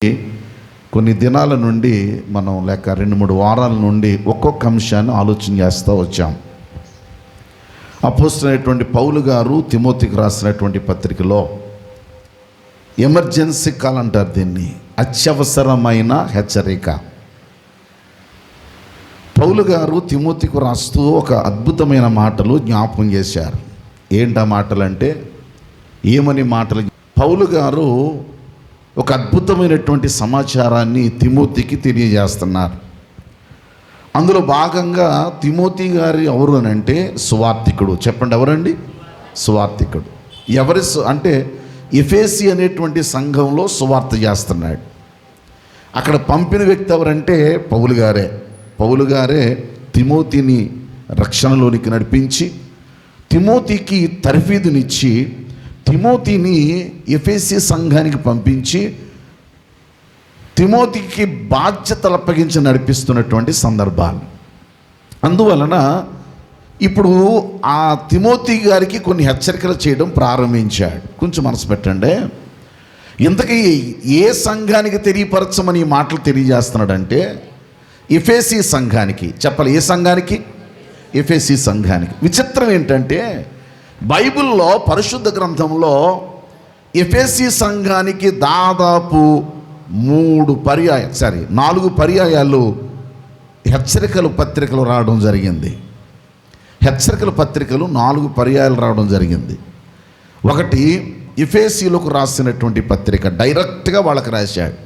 కొన్ని దినాల నుండి మనం లేక 2-3 వారాల నుండి ఒక్కొక్క అంశాన్ని ఆలోచన చేస్తూ వచ్చాం. అపోస్తలుడైనటువంటి పౌలు గారు తిమోతికి రాసినటువంటి పత్రికలో ఎమర్జెన్సీ కాల్ అంటారు దీన్ని, అత్యవసరమైన హెచ్చరిక. పౌలు గారు తిమోతికి రాస్తూ ఒక అద్భుతమైన మాటలు జ్ఞాపకం చేశారు. ఏంటా మాటలంటే, ఏమని మాటలు? పౌలు గారు ఒక అద్భుతమైనటువంటి సమాచారాన్ని తిమోతికి తెలియజేస్తున్నారు. అందులో భాగంగా తిమోతి గారు ఎవరు అని అంటే సువార్తికుడు. చెప్పండి, ఎవరండి? సువార్తికుడు. ఎవరి అంటే ఎఫెసీ అనేటువంటి సంఘంలో సువార్త చేస్తున్నాడు. అక్కడ పంపిన వ్యక్తి ఎవరంటే పౌలు గారే. పౌలు గారే తిమోతిని రక్షణలోనికి నడిపించి, తిమోతికి తర్ఫీదునిచ్చి, తిమోతిని ఎఫెసీ సంఘానికి పంపించి తిమోతికి బాధ్యతలు అప్పగించి నడిపిస్తున్నటువంటి సందర్భాలు. అందువలన ఇప్పుడు ఆ తిమోతి గారికి కొన్ని హెచ్చరికలు చేయడం ప్రారంభించాడు. కొంచెం మనసు పెట్టండి. ఇంతకీ ఏ సంఘానికి తెలియపరచమని ఈ మాటలు తెలియజేస్తున్నాడంటే ఎఫెసీ సంఘానికి. చెప్పాలి, ఏ సంఘానికి? ఎఫెసీ సంఘానికి. విచిత్రం ఏంటంటే బైబిల్లో పరిశుద్ధ గ్రంథంలో ఎఫెసీ సంఘానికి దాదాపు 4 పర్యాయాలు హెచ్చరికల పత్రికలు రావడం జరిగింది. హెచ్చరికల పత్రికలు 4 పర్యాయాలు రావడం జరిగింది. ఒకటి ఎఫెసీలకు రాసినటువంటి పత్రిక, డైరెక్ట్గా వాళ్ళకి రాశాడు.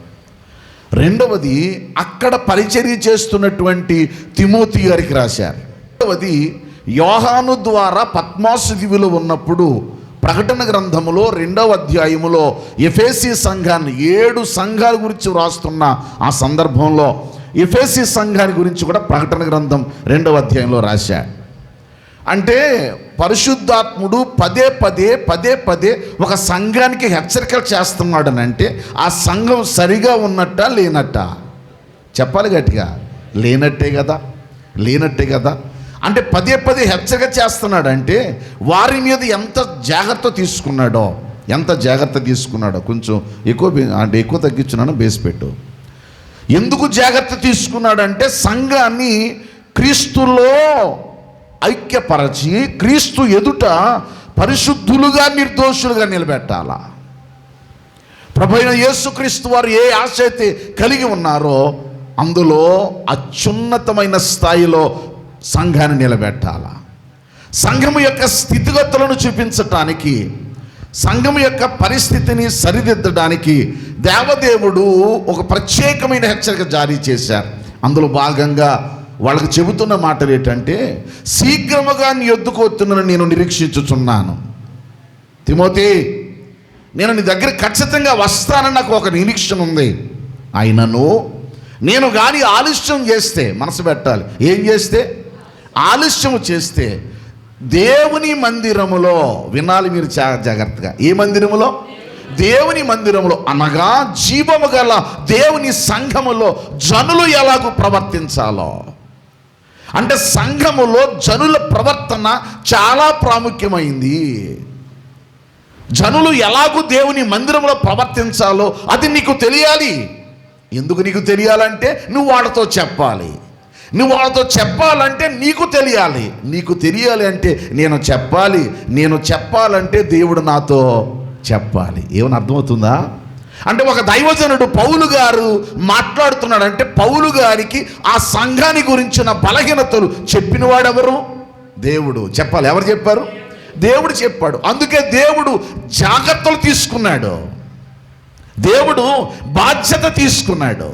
రెండవది అక్కడ పరిచర్య చేస్తున్నటువంటి తిమోతి గారికి రాశారు. రెండవది యోహాను ద్వారా పత్మోసు దీవిలో ఉన్నప్పుడు ప్రకటన గ్రంథములో 2వ అధ్యాయములో ఎఫెసీ సంఘాన్ని 7 సంఘాల గురించి వ్రాస్తున్న ఆ సందర్భంలో ఎఫెసీ సంఘాన్ని గురించి కూడా ప్రకటన గ్రంథం 2వ అధ్యాయంలో రాశాడు. అంటే పరిశుద్ధాత్ముడు పదే పదే ఒక సంఘానికి హెచ్చరికలు చేస్తున్నాడు అని అంటే ఆ సంఘం సరిగా ఉన్నట్ట లేనట్ట? చెప్పాలి గట్టిగా, లేనట్టే కదా. అంటే పదే హెచ్చరిక చేస్తున్నాడంటే వారి మీద ఎంత జాగ్రత్త తీసుకున్నాడో కొంచెం ఎక్కువ తగ్గించున్నాను, బేస్ పెట్టు. ఎందుకు జాగ్రత్త తీసుకున్నాడంటే సంఘాన్ని క్రీస్తులో ఐక్యపరచి క్రీస్తు ఎదుట పరిశుద్ధులుగా నిర్దోషులుగా నిలబెట్టాలా. ప్రభువైన యేసుక్రీస్తు వారు ఏ ఆశ అయితే కలిగి ఉన్నారో అందులో అత్యున్నతమైన స్థాయిలో సంఘాన్ని నిలబెట్టాల. సంఘము యొక్క స్థితిగతులను చూపించటానికి, సంఘము యొక్క పరిస్థితిని సరిదిద్దడానికి దేవదేవుడు ఒక ప్రత్యేకమైన హెచ్చరిక జారీ చేశారు. అందులో భాగంగా వాళ్ళకి చెబుతున్న మాటలు ఏంటంటే, శీఘ్రముగా నీ యొద్దకు వస్తున్నను నేను నిరీక్షించుచున్నాను. తిమోతి, నేను నీ దగ్గర ఖచ్చితంగా వస్తానని నాకు ఒక నిరీక్షణ ఉంది. అయినను నేను కానీ ఆలస్యం చేస్తే, మనసు పెట్టాలి, ఏం చేస్తే? ఆలస్యం చేస్తే దేవుని మందిరములో, వినాలి మీరు జాగ్రత్తగా, ఏ మందిరములో? దేవుని మందిరములో అనగా జీవము గల దేవుని సంఘములో జనులు ఎలాగూ ప్రవర్తించాలో. అంటే సంఘములో జనుల ప్రవర్తన చాలా ప్రాముఖ్యమైంది. జనులు ఎలాగూ దేవుని మందిరంలో ప్రవర్తించాలో అది నీకు తెలియాలి. ఎందుకు నీకు తెలియాలంటే నువ్వు వాళ్ళతో చెప్పాలి. నువ్వు వాళ్ళతో చెప్పాలంటే నీకు తెలియాలి అంటే నేను చెప్పాలంటే దేవుడు నాతో చెప్పాలి. ఏమని అర్థమవుతుందా? అంటే ఒక దైవజనుడు పౌలు గారు మాట్లాడుతున్నాడంటే పౌలు గారికి ఆ సంఘాన్ని గురించిన బలహీనతలు చెప్పినవాడెవరు? దేవుడు. చెప్పాలి, ఎవరు చెప్పారు? దేవుడు చెప్పాడు. అందుకే దేవుడు జాగ్రత్తలు తీసుకున్నాడు, దేవుడు బాధ్యత తీసుకున్నాడు.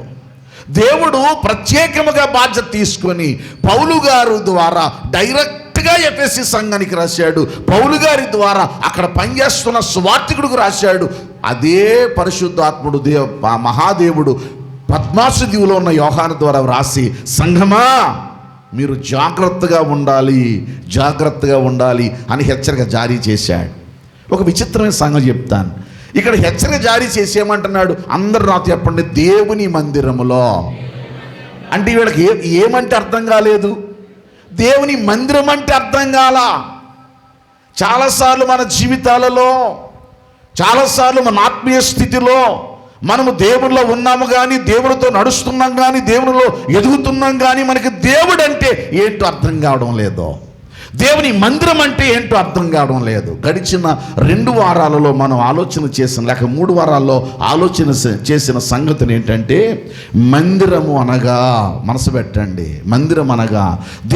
దేవుడు ప్రత్యేకముగా బాధ్యత తీసుకొని పౌలు గారు ద్వారా డైరెక్ట్గా ఎఫెసీ సంఘానికి రాశాడు. పౌలు గారి ద్వారా అక్కడ పనిచేస్తున్న సువార్తికుడికి రాశాడు. అదే పరిశుద్ధాత్ముడు మహాదేవుడు పద్మాసు దీవులో ఉన్న యోహాను ద్వారా రాసి, సంఘమా మీరు జాగ్రత్తగా ఉండాలి అని హెచ్చరిక జారీ చేశాడు. ఒక విచిత్రమైన సంగతి చెప్తాను. ఇక్కడ హెచ్చరిక జారీ చేసి ఏమంటున్నాడు? అందరూ నాతో చెప్పండి, దేవుని మందిరములో. అంటే వీళ్ళకి ఏమంటే అర్థం కాలేదు, దేవుని మందిరం అంటే అర్థం కాలా. చాలాసార్లు మన జీవితాలలో, చాలాసార్లు మన ఆత్మీయ స్థితిలో మనము దేవునిలో ఉన్నాము కానీ, దేవునితో నడుస్తున్నాం కానీ, దేవునిలో ఎదుగుతున్నాం కానీ మనకి దేవుడు అంటే ఏంటో అర్థం కావడం లేదు. దేవుని మందిరం అంటే ఏంటో అర్థం కావడం లేదు. గడిచిన 2 వారాలలో మనం ఆలోచన చేసిన, లేక 3 వారాల్లో ఆలోచన చేసిన సంగతిని ఏంటంటే, మందిరము అనగా, మనసు పెట్టండి, మందిరం అనగా,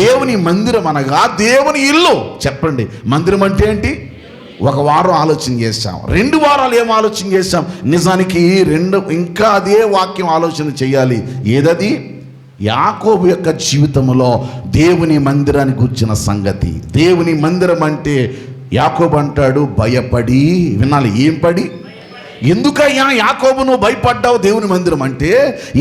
దేవుని మందిరం అనగా దేవుని ఇల్లు. చెప్పండి, మందిరం అంటే ఏంటి? 1 వారం ఆలోచన చేశాం, 2 వారాలు ఏం ఆలోచన చేశాం? నిజానికి ఇంకా అదే వాక్యం ఆలోచన చేయాలి. ఏదది? యాకోబు యొక్క జీవితంలో దేవుని మందిరానికి గుర్చిన సంగతి. దేవుని మందిరం అంటే యాకోబు అంటాడు, భయపడి, వినాలి, ఏం పడి? ఎందుకయ్యా యాకోబు నువ్వు భయపడ్డావు దేవుని మందిరం అంటే?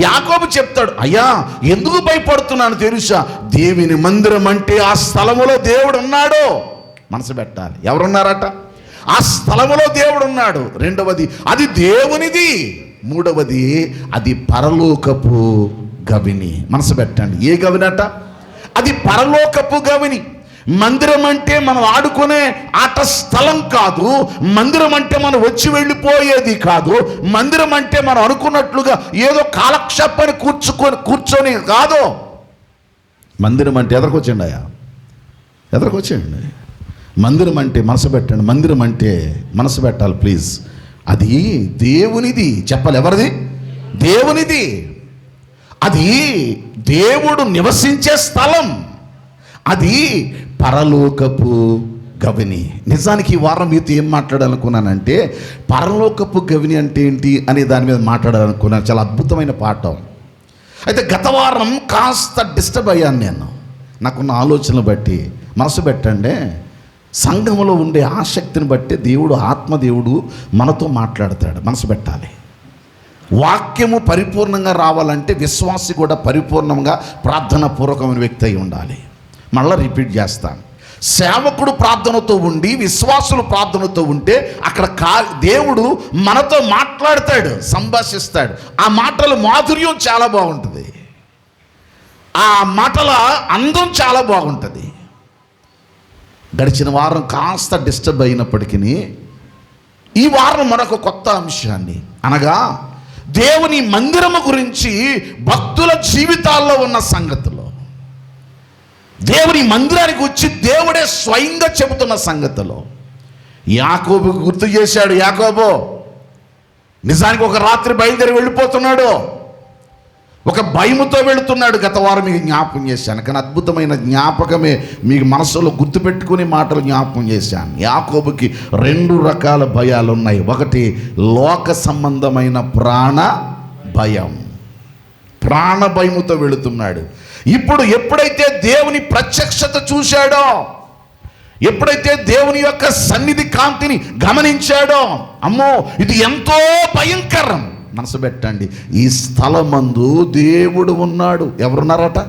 యాకోబు చెప్తాడు, అయ్యా ఎందుకు భయపడుతున్నాను తెలుసా? దేవుని మందిరం అంటే ఆ స్థలములో దేవుడు ఉన్నాడు. మనసు పెట్టాలి, ఎవరున్నారట? ఆ స్థలములో దేవుడు ఉన్నాడు. 2వది, అది దేవునిది. 3వది, అది పరలోకపు గవిని. మనసు పెట్టండి, ఏ గవినట? అది పరలోకపు గవిని. మందిరం అంటే మనం ఆడుకునే ఆట స్థలం కాదు. మందిరం అంటే మనం వచ్చి వెళ్ళిపోయేది కాదు. మందిరం అంటే మనం అనుకున్నట్లుగా ఏదో కాలక్షేపాన్ని కూర్చొని కాదు. మందిరం అంటే ఎదరికొచ్చేయండి, అయ్యా ఎదరికొచ్చేయండి. మందిరం అంటే మనసు పెట్టండి, మందిరం అంటే మనసు పెట్టాలి ప్లీజ్. అది దేవునిది. చెప్పాలి, ఎవరిది? దేవునిది. అది దేవుడు నివసించే స్థలం. అది పరలోకపు గవిని. నిజానికి ఈ వారం మీతో ఏం మాట్లాడాలనుకున్నానంటే, పరలోకపు గవిని అంటే ఏంటి అనే దాని మీద మాట్లాడాలనుకున్నాను. చాలా అద్భుతమైన పాఠం. అయితే గత వారం కాస్త డిస్టర్బ్ అయ్యాను నేను, నాకున్న ఆలోచనలు బట్టి. మనసు పెట్టండి, సంఘంలో ఉండే ఆసక్తిని బట్టి దేవుడు, ఆత్మదేవుడు మనతో మాట్లాడతాడు. మనసు పెట్టాలి. వాక్యము పరిపూర్ణంగా రావాలంటే విశ్వాసి కూడా పరిపూర్ణంగా ప్రార్థన పూర్వకమైన వ్యక్తి అయి ఉండాలి. మళ్ళీ రిపీట్ చేస్తాను, సేవకుడు ప్రార్థనతో ఉండి విశ్వాసులు ప్రార్థనతో ఉంటే అక్కడ దేవుడు మనతో మాట్లాడతాడు, సంభాషిస్తాడు. ఆ మాటల మాధుర్యం చాలా బాగుంటుంది, ఆ మాటల అందం చాలా బాగుంటుంది. గడిచిన వారం కాస్త డిస్టర్బ్ అయినప్పటికీ ఈ వారం మరొక కొత్త అంశాన్ని, అనగా దేవుని మందిరము గురించి భక్తుల జీవితాల్లో ఉన్న సంగతులు, దేవుని మందిరానికి వచ్చి దేవుడే స్వయంగా చెబుతున్న సంగతులు యాకోబు గుర్తు చేశాడు. యాకోబు నిజానికి ఒక రాత్రి బయలుదేరి వెళ్ళిపోతున్నాడు, ఒక భయముతో వెళుతున్నాడు. గత వారం మీకు జ్ఞాపకం చేశాను, కానీ అద్భుతమైన జ్ఞాపకమే మీకు మనసులో గుర్తుపెట్టుకునే మాటలు జ్ఞాపకం చేశాను. యాకోబుకి 2 రకాల భయాలు ఉన్నాయి. ఒకటి లోక సంబంధమైన ప్రాణ భయం, ప్రాణ భయముతో వెళుతున్నాడు. ఇప్పుడు ఎప్పుడైతే దేవుని ప్రత్యక్షత చూశాడో, ఎప్పుడైతే దేవుని యొక్క సన్నిధి కాంతిని గమనించాడో, అమ్మో ఇది ఎంతో భయంకరం. మనసు పెట్టండి, ఈ స్థలమందు దేవుడు ఉన్నాడు. ఎవరున్నారట?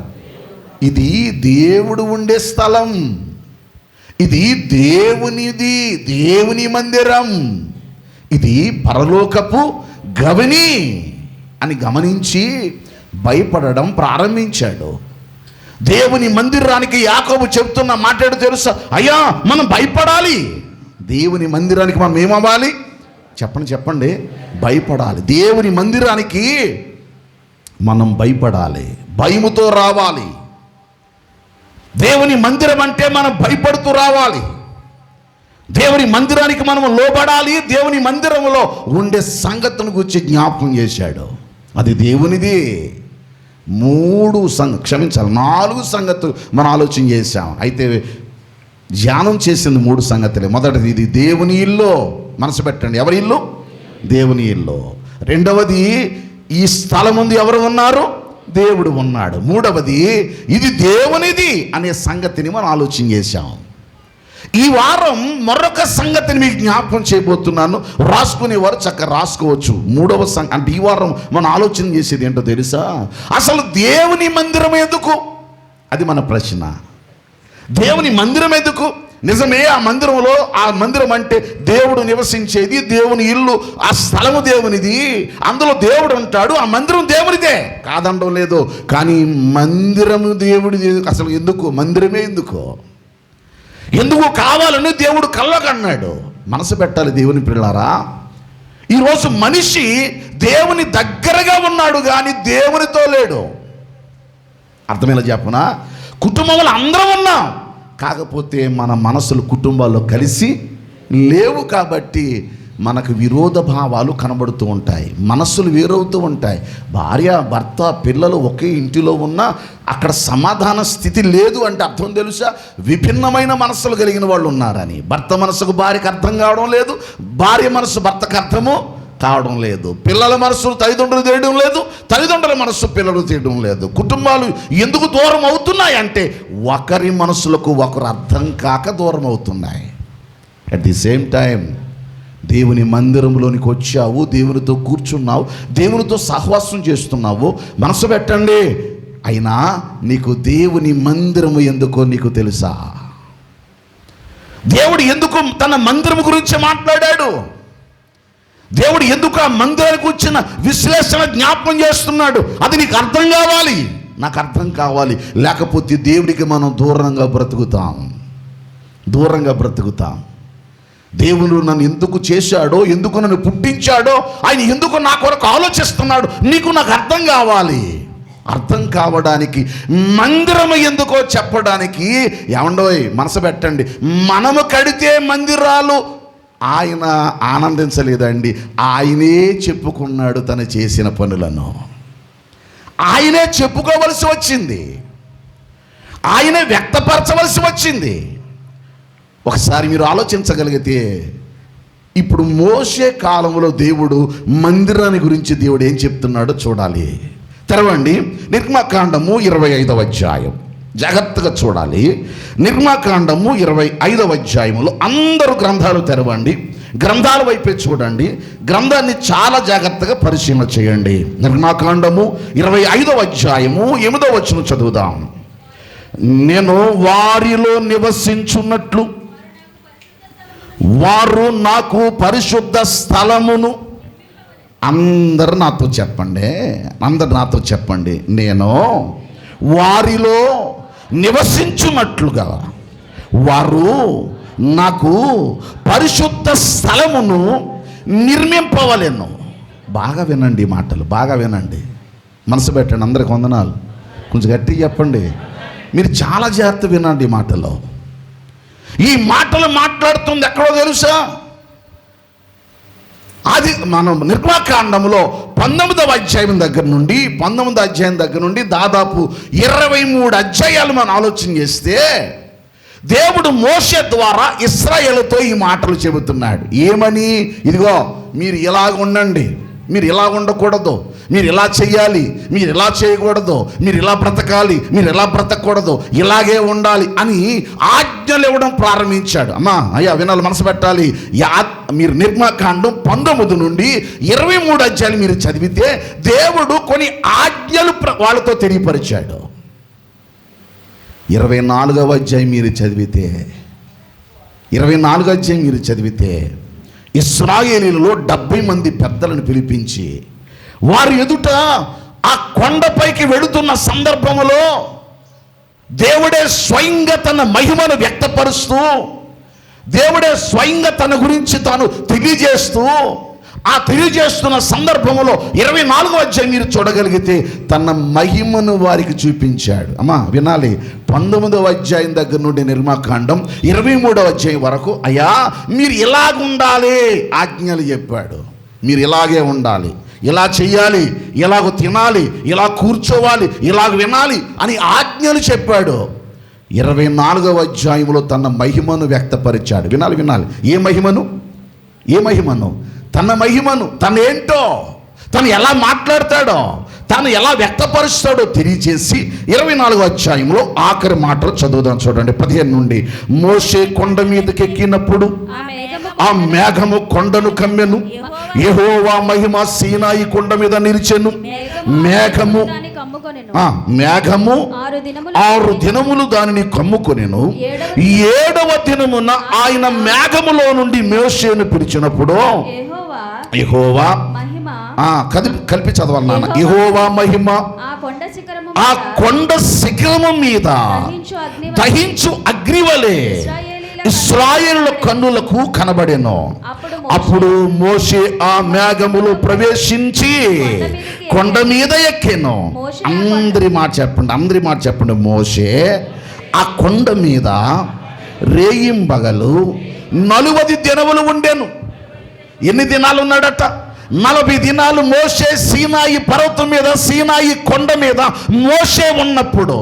ఇది దేవుడు ఉండే స్థలం, ఇది దేవునిది, దేవుని మందిరం, ఇది పరలోకపు గవిని అని గమనించి భయపడడం ప్రారంభించాడు. దేవుని మందిరానికి యాకోబు చెప్తున్న మాట్లాడు తెలుసా? అయ్యా మనం భయపడాలి. దేవుని మందిరానికి మనం ఏమవ్వాలి? చెప్పండి, భయపడాలి. దేవుని మందిరానికి మనం భయపడాలి, భయముతో రావాలి. దేవుని మందిరం అంటే మనం భయపడుతూ రావాలి. దేవుని మందిరానికి మనం లోబడాలి. దేవుని మందిరంలో ఉండే సంగతులను గురించి జ్ఞాపకం చేశాడు. అది దేవునిది. 4 సంగతులు మనం ఆలోచన చేశాం. అయితే ధ్యానం చేసింది 3 సంగతులే. మొదటిది, ఇది దేవుని ఇల్లు. మనసు పెట్టండి, ఎవరి ఇల్లు? దేవుని ఇల్లు. 2వది, ఈ స్థలం ముందు ఎవరు ఉన్నారు? దేవుడు ఉన్నాడు. 3వది, ఇది దేవునిది అనే సంగతిని మనం ఆలోచన చేశాం. ఈ వారం మరొక సంగతిని మీకు జ్ఞాపకం చేయబోతున్నాను. రాసుకునేవారు చక్కగా రాసుకోవచ్చు. 3వ అంటే ఈ వారం మనం ఆలోచన చేసేది ఏంటో తెలుసా? అసలు దేవుని మందిరం ఎందుకు? అది మన ప్రశ్న. దేవుని మందిరం ఎందుకు? నిజమే, ఆ మందిరం అంటే దేవుడు నివసించేది, దేవుని ఇల్లు, ఆ స్థలము దేవునిది, అందులో దేవుడు ఉంటాడు, ఆ మందిరం దేవునిదే, కాదనడం లేదు. కానీ మందిరము దేవుడిది. అసలు ఎందుకు మందిరమే? ఎందుకు కావాలని దేవుడు కళ్ళకన్నాడు. మనసు పెట్టాలి దేవుని పిల్లారా. ఈరోజు మనిషి దేవుని దగ్గరగా ఉన్నాడు కానీ దేవునితో లేడు. అర్థమేలా చెప్పనా? కుటుంబంలో అందరం ఉన్నాం, కాకపోతే మన మనసులు కుటుంబాల్లో కలిసి లేవు కాబట్టి మనకు విరోధ భావాలు కనబడుతూ ఉంటాయి, మనస్సులు వేరవుతూ ఉంటాయి. భార్య భర్త పిల్లలు ఒకే ఇంటిలో ఉన్నా అక్కడ సమాధాన స్థితి లేదు అంటే అర్థం తెలుసా? విభిన్నమైన మనస్సులు కలిగిన వాళ్ళు ఉన్నారని. భర్త మనసుకు భార్యకు అర్థం కావడం లేదు, భార్య మనసు భర్తకు అర్థము కావడం లేదు, పిల్లల మనస్సులు తల్లిదండ్రులు తీయడం లేదు, తల్లిదండ్రుల మనస్సు పిల్లలు తీయడం లేదు. కుటుంబాలు ఎందుకు దూరం అవుతున్నాయి అంటే ఒకరి మనసులకు ఒకరు అర్థం కాక దూరం అవుతున్నాయి. అట్ ది సేమ్ టైం దేవుని మందిరంలోనికి వచ్చావు, దేవునితో కూర్చున్నావు, దేవునితో సహవాసం చేస్తున్నావు, మనసు పెట్టండి. అయినా నీకు దేవుని మందిరము ఎందుకో నీకు తెలుసా? దేవుడు ఎందుకు తన మందిరం గురించి మాట్లాడాడు? దేవుడు ఎందుకు ఆ మందిరానికి వచ్చిన విశ్లేషణ జ్ఞాపకం చేస్తున్నాడు? అది నీకు అర్థం కావాలి, నాకు అర్థం కావాలి. లేకపోతే దేవుడికి మనం దూరంగా బ్రతుకుతాం. దేవుడు నన్ను ఎందుకు చేశాడో, ఎందుకు నన్ను పుట్టించాడో, ఆయన ఎందుకు నా కొరకు ఆలోచిస్తున్నాడు, నాకు అర్థం కావాలి. అర్థం కావడానికి మందిరము ఎందుకో చెప్పడానికి, ఏమండోయ్ మనసు పెట్టండి, మనము కడితే మందిరాలు ఆయన ఆనందించలేదండి. ఆయనే చెప్పుకున్నాడు తను చేసిన పనులను, ఆయనే చెప్పుకోవలసి వచ్చింది, ఆయనే వ్యక్తపరచవలసి వచ్చింది. ఒకసారి మీరు ఆలోచించగలిగితే, ఇప్పుడు మోషే కాలంలో దేవుడు మందిరాన్ని గురించి దేవుడు ఏం చెప్తున్నాడో చూడాలి. తెరవండి నిర్గమకాండము 25వ అధ్యాయం, జాగ్రత్తగా చూడాలి. నిర్గమకాండము 25వ అధ్యాయంలో అందరూ గ్రంథాలు తెరవండి, గ్రంథాల వైపే చూడండి, గ్రంథాన్ని చాలా జాగ్రత్తగా పరిశీలన చేయండి. నిర్గమకాండము 25వ అధ్యాయము 8వ వచనం చదువుదాం. నేను వారిలో నివసించున్నట్లు వారు నాకు పరిశుద్ధ స్థలమును, అందరు నాతో చెప్పండి, నేను వారిలో నివసించున్నట్లుగా వారు నాకు పరిశుద్ధ స్థలమును నిర్మింపవలెను. బాగా వినండి, మాటలు బాగా వినండి, మనసు పెట్టండి. అందరికి వందనాలు. కొంచెం గట్టిగా చెప్పండి, మీరు చాలా జాగ్రత్త వినండి మాటలు. ఈ మాటలు మాట్లాడుతుంది ఎక్కడో తెలుసా? అది మనం నిర్గమకాండంలో 19వ అధ్యాయం దగ్గర నుండి దాదాపు 23 అధ్యాయాలు మనం ఆలోచన చేస్తే దేవుడు మోషే ద్వారా ఇశ్రాయేలుతో ఈ మాటలు చెబుతున్నాడు. ఏమని? ఇదిగో మీరు ఇలాగ ఉండండి, మీరు ఇలా ఉండకూడదు, మీరు ఇలా చెయ్యాలి, మీరు ఇలా చేయకూడదు, మీరు ఇలా బ్రతకాలి, మీరు ఇలా బ్రతకూడదు, ఇలాగే ఉండాలి అని ఆజ్ఞలు ఇవ్వడం ప్రారంభించాడు. అయ్యా వినాలి, మనసు పెట్టాలి. మీరు నిర్గమకాండం 19 నుండి 23 అధ్యాయాలు మీరు చదివితే దేవుడు కొన్ని ఆజ్ఞలు వాళ్ళతో తెలియపరిచాడు. 24వ అధ్యాయం మీరు చదివితే ఇశ్రాయేలీలలో 70 మంది పెద్దలను పిలిపించి వారి ఎదుట ఆ కొండపైకి వెళుతున్న సందర్భంలో దేవుడే స్వయంగా తన మహిమను వ్యక్తపరుస్తూ, దేవుడే స్వయంగా తన గురించి తాను తెలియజేస్తున్న సందర్భంలో 24వ అధ్యాయం మీరు చూడగలిగితే తన మహిమను వారికి చూపించాడు. వినాలి. 19వ అధ్యాయం దగ్గర నుండి నిర్గమకాండం 23వ అధ్యాయం వరకు అయ్యా మీరు ఇలాగుండాలి ఆజ్ఞలు చెప్పాడు. మీరు ఇలాగే ఉండాలి, ఇలా చెయ్యాలి, ఇలాగ తినాలి, ఇలా కూర్చోవాలి, ఇలాగ వినాలి అని ఆజ్ఞలు చెప్పాడు. 24వ అధ్యాయంలో తన మహిమను వ్యక్తపరిచాడు. వినాలి. ఏ మహిమను? తన మహిమను, తనేంటో, తను ఎలా మాట్లాడతాడో, తను ఎలా వ్యక్తపరుస్తాడో తెలియజేసి 24వ అధ్యాయంలో ఆఖరి మాటలు చదువుదాం. చూడండి 15 నుండి. మోషే కొండ మీదకి ఎక్కినప్పుడు ఆ మేఘము కొండను కమ్మెను, యెహోవా మహిమ సీనాయి కొండ మీద నిలిచెను. మేఘము 6 దినములు దానిని కమ్ముకొనెను. 7వ దినమున ఆయన మేఘములో నుండి మోషేను పిలిచినప్పుడు యెహోవా కలిపి చదవాలి నాన్న. యెహోవా మహిమ ఆ కొండ శిఖరము మీద దహించు అగ్నివలే ఇశ్రాయేలుల కన్నులకు కనబడెను. అప్పుడు మోషే ఆ మేఘములో ప్రవేశించి కొండ మీద ఎక్కెను. అందరి మాట చెప్పండి. మోషే ఆ కొండ మీద రేయింబగలు 40 దినములు ఉండెను. ఎన్ని దినాలు ఉన్నాడట? 40 దినాలు మోషే సీనాయి పర్వతం మీద, సీనాయి కొండ మీద మోషే ఉన్నప్పుడు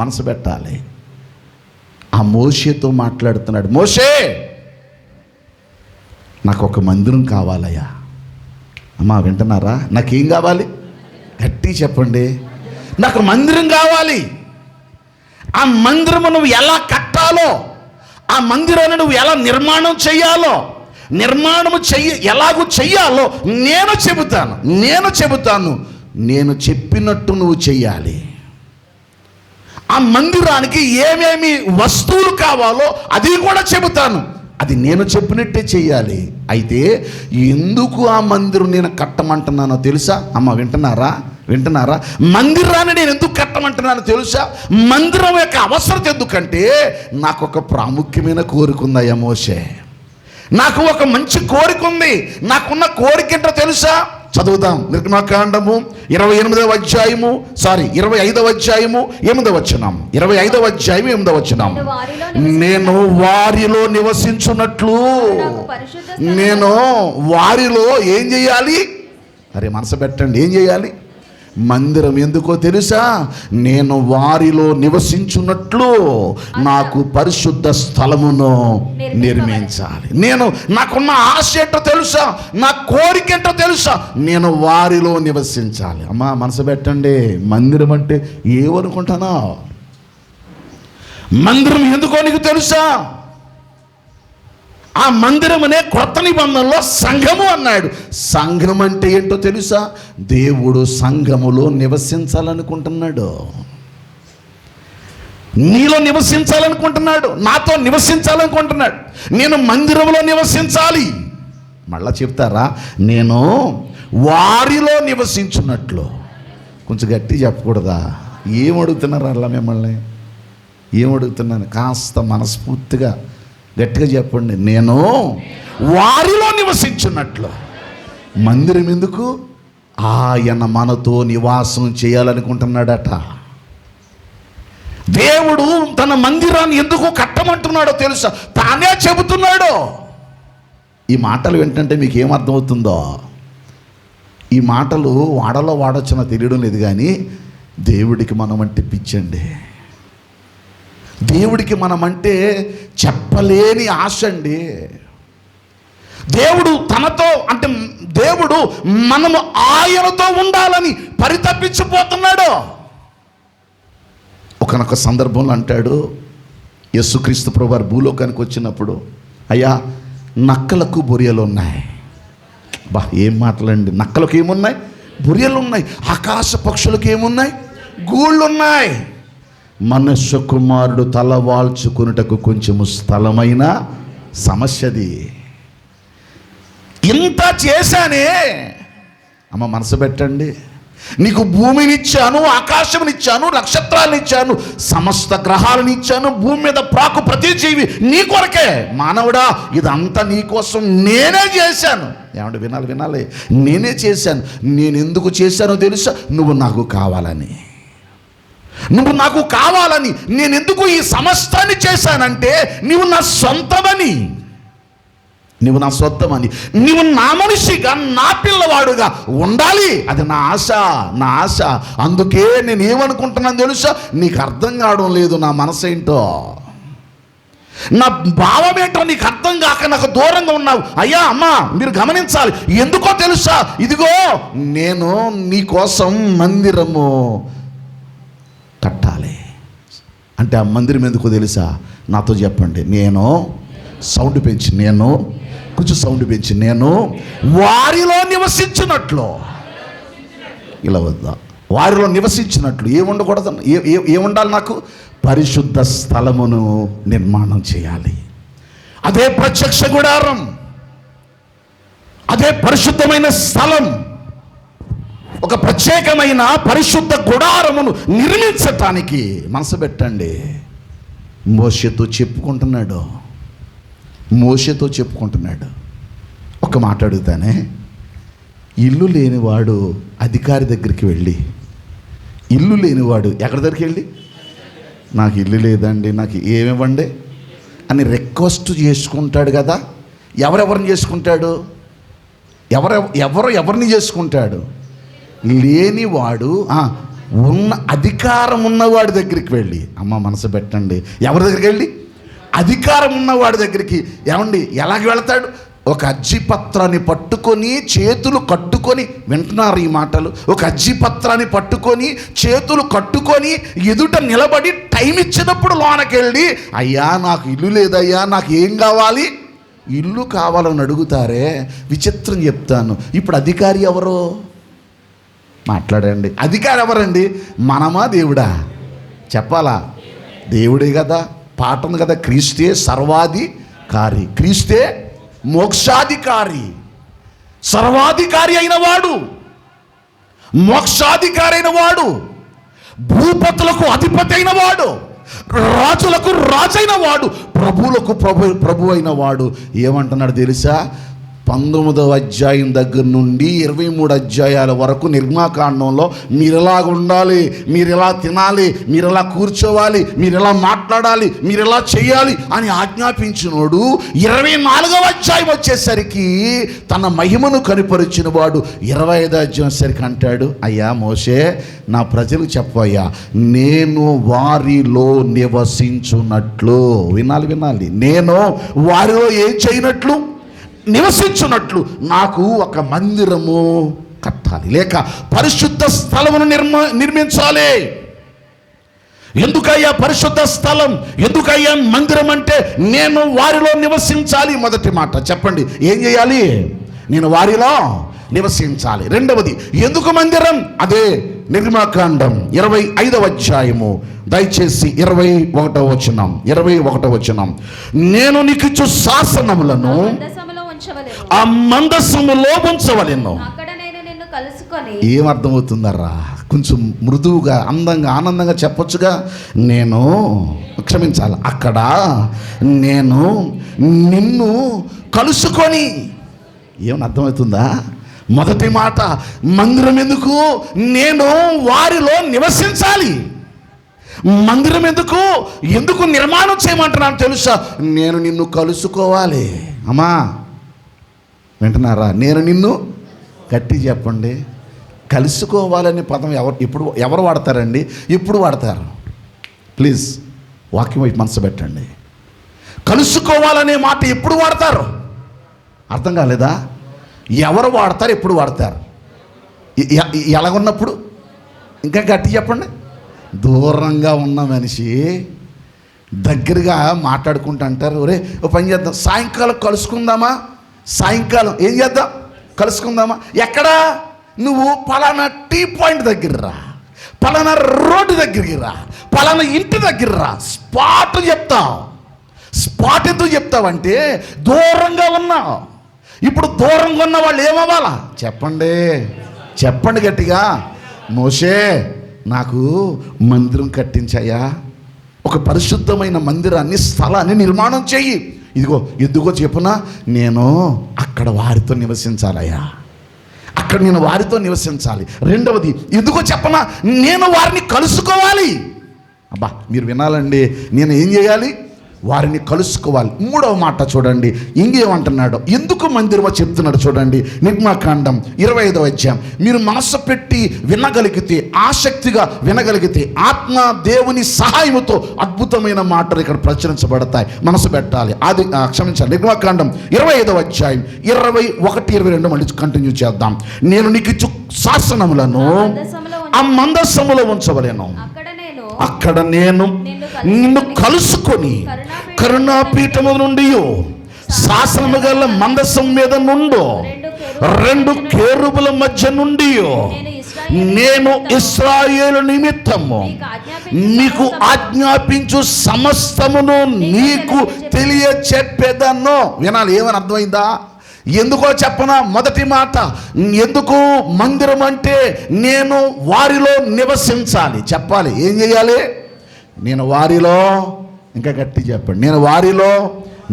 మనసు పెట్టాలి. ఆ మోషేతో మాట్లాడుతున్నాడు. మోషే, నాకు ఒక మందిరం కావాలయ్యా. అమ్మా వింటున్నారా? నాకేం కావాలి? గట్టి చెప్పండి. నాకు మందిరం కావాలి. ఆ మందిరము నువ్వు ఎలా కట్టాలో, ఆ మందిరాన్ని నువ్వు ఎలా నిర్మాణం చేయాలో, ఎలాగూ చెయ్యాలో నేను చెబుతాను. నేను చెప్పినట్టు నువ్వు చెయ్యాలి. ఆ మందిరానికి ఏమేమి వస్తువులు కావాలో అది కూడా చెబుతాను. అది నేను చెప్పినట్టే చెయ్యాలి. అయితే ఎందుకు ఆ మందిరం నేను కట్టమంటున్నానో తెలుసా? అమ్మ వింటున్నారా? మందిరాన్ని నేను ఎందుకు కట్టమంటున్నానో తెలుసా? మందిరం యొక్క అవసరం ఎందుకంటే నాకు ఒక ప్రాముఖ్యమైన కోరిక ఉందయ్యా మోషే. నాకు ఒక మంచి కోరిక ఉంది. నాకున్న కోరిక ఏంటో తెలుసా? చదువుదాం. నిర్గమకాండము 25వ అధ్యాయము 8వ వచనం. 25వ అధ్యాయం 8వ వచనం. నేను వారిలో నివసించున్నట్లు నేను వారిలో ఏం చేయాలి? అరే మనసు పెట్టండి. ఏం చేయాలి? మందిరం ఎందుకో తెలుసా? నేను వారిలో నివసించున్నట్లు నాకు పరిశుద్ధ స్థలమును నిర్మించాలి. నాకున్న ఆశ ఏంటో తెలుసా? నా కోరిక ఏంటో తెలుసా? నేను వారిలో నివసించాలి. అమ్మా మనసు పెట్టండి. మందిరం అంటే ఏమనుకుంటానా? మందిరం ఎందుకో నీకు తెలుసా? ఆ మందిరమనే కొత్త నిబంధనలో సంఘము అన్నాడు. సంఘం అంటే ఏంటో తెలుసా? దేవుడు సంఘములో నివసించాలనుకుంటున్నాడు. నీలో నివసించాలనుకుంటున్నాడు. నాతో నివసించాలనుకుంటున్నాడు. నేను మందిరంలో నివసించాలి. మళ్ళా చెప్తారా? నేను వారిలో నివసించున్నట్లు. కొంచెం గట్టి చెప్పకూడదా? ఏమడుగుతున్నారు అలా మిమ్మల్ని? ఏమడుగుతున్నాను? కాస్త మనస్ఫూర్తిగా గట్టిగా చెప్పండి. నేను వారిలో నివసించున్నట్లు. మందిరం ఎందుకు? ఆయన మనతో నివాసం చేయాలనుకుంటున్నాడట. దేవుడు తన మందిరాన్ని ఎందుకు కట్టమంటున్నాడో తెలుసా? తానే చెబుతున్నాడు. ఈ మాటలు వింటుంటే మీకు ఏమర్థమవుతుందో? ఈ మాటలు వాడలో వాడొచ్చునో తెలియడం లేదు, కానీ దేవుడికి మనం అంటే పిచ్చండి. దేవుడికి మనమంటే చెప్పలేని ఆశ అండి. దేవుడు మనము ఆయనతో ఉండాలని పరితపించిపోతున్నాడు. ఒకనొక సందర్భంలో అంటాడు, యేసుక్రీస్తు ప్రభువారు భూలోకానికి వచ్చినప్పుడు, అయ్యా నక్కలకు బొరియలు ఉన్నాయి. ఏం మాటలండి! నక్కలకు ఏమున్నాయి? బొరియలు ఉన్నాయి. ఆకాశ పక్షులకు ఏమున్నాయి? గూళ్ళు ఉన్నాయి. మనుష్య కుమారుడు తల వాల్చుకున్నటకు కొంచెము స్థలమైన సమస్యది. ఇంత చేశానే. అమ్మ మనసు పెట్టండి. నీకు భూమినిచ్చాను, ఆకాశమునిచ్చాను, నక్షత్రాలనిచ్చాను, సమస్త గ్రహాలనిచ్చాను, భూమి మీద ప్రాకు ప్రతి జీవి నీ కొరకే. మానవుడా, ఇదంతా నీ కోసం నేనే చేశాను. ఏమంటే వినాలి. నేనే చేశాను. నేను ఎందుకు చేశానో తెలుసా? నువ్వు నాకు కావాలని. నేను ఎందుకు ఈ సమస్తాన్ని చేశానంటే నువ్వు నా సొంతమని. నువ్వు నా మనిషిగా, నా పిల్లవాడుగా ఉండాలి. అది నా ఆశ. అందుకే నేను ఏమనుకుంటున్నాను తెలుసా? నీకు అర్థం కావడం లేదు నా మనసు ఏంటో, నా భావం ఏంటో నీకు అర్థం కాక నాకు దూరంగా ఉన్నావు. అయ్యా అమ్మా మీరు గమనించాలి. ఎందుకో తెలుసా? ఇదిగో నేను నీ కోసం మందిరము కట్టాలి. అంటే ఆ మందిరం ఎందుకో తెలుసా? నాతో చెప్పండి. కొంచెం సౌండ్ పెంచి నేను వారిలో నివసించినట్లు. ఇలా వద్దా? వారిలో నివసించినట్లు ఏముండకూడదు? ఏముండాలి? నాకు పరిశుద్ధ స్థలమును నిర్మాణం చేయాలి. అదే ప్రత్యక్ష గుడారం, అదే పరిశుద్ధమైన స్థలం. ఒక ప్రత్యేకమైన పరిశుద్ధ గుడారమును నిర్మించటానికి మనసు పెట్టండి. మోషేతో చెప్పుకుంటున్నాడు. ఒక మాట అడుగుతానే, ఇల్లు లేనివాడు అధికారి దగ్గరికి వెళ్ళి, ఇల్లు లేనివాడు ఎక్కడి దగ్గరికి వెళ్ళి, నాకు ఇల్లు లేదండి, నాకు ఏమివ్వండి అని రిక్వెస్ట్ చేసుకుంటాడు కదా. ఎవరెవరిని చేసుకుంటాడు? ఎవరిని చేసుకుంటాడు? లేనివాడు ఉన్న అధికారం ఉన్నవాడి దగ్గరికి వెళ్ళి, అమ్మ మనసు పెట్టండి, ఎవరి దగ్గరికి వెళ్ళి? అధికారం ఉన్నవాడి దగ్గరికి. ఏమండి ఎలాగ వెళతాడు? ఒక అర్జీ పత్రాన్ని పట్టుకొని చేతులు కట్టుకొని, వింటున్నారు ఈ మాటలు? ఒక అర్జీ పత్రాన్ని పట్టుకొని చేతులు కట్టుకొని ఎదుట నిలబడి టైం ఇచ్చినప్పుడు లోనకెళ్ళి, అయ్యా నాకు ఇల్లు లేదయ్యా, నాకు ఏం కావాలి? ఇల్లు కావాలని అడుగుతారే. విచిత్రం చెప్తాను, ఇప్పుడు అధికారి ఎవరు? మాట్లాడండి. అధికారి ఎవరండి? మనమా దేవుడా? చెప్పాలా? దేవుడే కదా. పాట ఉంది కదా, క్రీస్తే సర్వాధికారి, క్రీస్తే మోక్షాధికారి. సర్వాధికారి అయిన వాడు, మోక్షాధికారి అయిన వాడు, భూపతులకు అధిపతి అయిన వాడు, రాజులకు రాజైన వాడు, ప్రభువులకు ప్రభు అయిన వాడు ఏమంటున్నాడు తెలుసా? 19వ అధ్యాయం దగ్గర నుండి 23 అధ్యాయాల వరకు నిర్మాకాండంలో మీరు ఎలాగ ఉండాలి, మీరు ఎలా తినాలి, మీరు ఎలా కూర్చోవాలి, మీరు ఎలా మాట్లాడాలి, మీరు ఎలా చేయాలి అని ఆజ్ఞాపించినోడు 24వ అధ్యాయం వచ్చేసరికి తన మహిమను కనిపరిచిన వాడు 25వ అధ్యాయం వచ్చేసరికి అంటాడు, అయ్యా మోషే నా ప్రజలకు చెప్పయ్యా, నేను వారిలో నివసించున్నట్లు. వినాలి, నేను వారిలో ఏం చేయనట్లు? నివసించున్నట్లు నాకు ఒక మందిరము కట్టాలి, లేక పరిశుద్ధ స్థలమును నిర్మించాలి. ఎందుకయ్యా పరిశుద్ధ స్థలం, ఎందుకయ్యా మందిరం అంటే నేను వారిలో నివసించాలి. మొదటి మాట చెప్పండి, ఏం చేయాలి? నేను వారిలో నివసించాలి. రెండవది, ఎందుకు మందిరం? అదే నిర్మాకాండం 25వ అధ్యాయము, దయచేసి 21వ వచనం. నేను నీకు ఇచ్చు శాసనములను ఆ మందసములో ఉంచవలెను. ఏమర్థమవుతుందరా? కొంచెం మృదువుగా, అందంగా, ఆనందంగా చెప్పొచ్చుగా. క్షమించాలి, అక్కడ నేను నిన్ను కలుసుకొని. ఏమని అర్థమవుతుందా? మొదటి మాట, మందిరం ఎందుకు? నేను వారిలో నివసించాలి. మందిరం ఎందుకు నిర్మాణం చేయమంటున్నాను తెలుసా? నేను నిన్ను కలుసుకోవాలి. అమ్మా వింటున్నారా? నేను నిన్ను గట్టి చెప్పండి. కలుసుకోవాలనే పదం ఎవరు వాడతారండి? ఎప్పుడు వాడతారు? ప్లీజ్ వాక్యం వైపు మనసు పెట్టండి. కలుసుకోవాలనే మాట ఎప్పుడు వాడతారు? అర్థం కాలేదా? ఎవరు వాడతారు? ఎప్పుడు వాడతారు? ఎలాగున్నప్పుడు? ఇంకా గట్టి చెప్పండి. దూరంగా ఉన్న మనిషి దగ్గరగా మాట్లాడుకుంటూ అంటారు, ఒరే ఓ పని చేద్దాం, సాయంకాలం కలుసుకుందామా? సాయంకాలం ఏం చేద్దాం? కలుసుకుందామా? ఎక్కడా? నువ్వు పలానా టీ పాయింట్ దగ్గర రా, పలానా రోడ్డు దగ్గరికి రా, పలానా ఇంటి దగ్గర రా. స్పాట్ చెప్తావు. స్పాట్ ఎందుకు చెప్తావంటే దూరంగా ఉన్నావు. ఇప్పుడు దూరంగా ఉన్న వాళ్ళు ఏమవ్వాలా? చెప్పండి గట్టిగా. మోషే నాకు మందిరం కట్టించాయా, ఒక పరిశుద్ధమైన మందిరాన్ని, స్థలాన్ని నిర్మాణం చెయ్యి. ఇదిగో ఎందుకో చెప్పునా, నేను అక్కడ వారితో నివసించాలయ్యా, అక్కడ నేను వారితో నివసించాలి. రెండవది ఎందుకో చెప్పనా, నేను వారిని కలుసుకోవాలి. అబ్బా మీరు వినాలండి, నేను ఏం చేయాలి? వారిని కలుసుకోవాలి. మూడవ మాట చూడండి, ఇంకేమంటున్నాడు, ఎందుకు మందిరమో చెప్తున్నాడు చూడండి. నిర్మాకాండం 25వ అధ్యాయం. మీరు మనసు పెట్టి వినగలిగితే, ఆసక్తిగా వినగలిగితే, ఆత్మ దేవుని సహాయముతో అద్భుతమైన మాటలు ఇక్కడ ప్రచురించబడతాయి. మనసు పెట్టాలి. క్షమించాలి, నిర్మాకాండం 25వ అధ్యాయం 21-22 మళ్ళీ కంటిన్యూ చేద్దాం. నేను నీకు ఇచ్చు శాసనములను ఆ మందసములో ఉంచవలేను. అక్కడ నేను నిన్ను కలుసుకొని కరుణాపీఠము నుండి శాసనము గల మందసం మీద నుండు 2 కేరుబుల మధ్య నుండి నేను ఇశ్రాయేలు నిమిత్తము నీకు ఆజ్ఞాపించు సమస్తమును నీకు తెలియచెప్పేదను. వినాలి, ఏమని అర్థమైందా? ఎందుకో చెప్పనా? మొదటి మాట, ఎందుకు మందిరం అంటే నేను వారిలో నివసించాలి. చెప్పాలి, ఏం చేయాలి? నేను వారిలో, ఇంకా గట్టి చెప్పండి, నేను వారిలో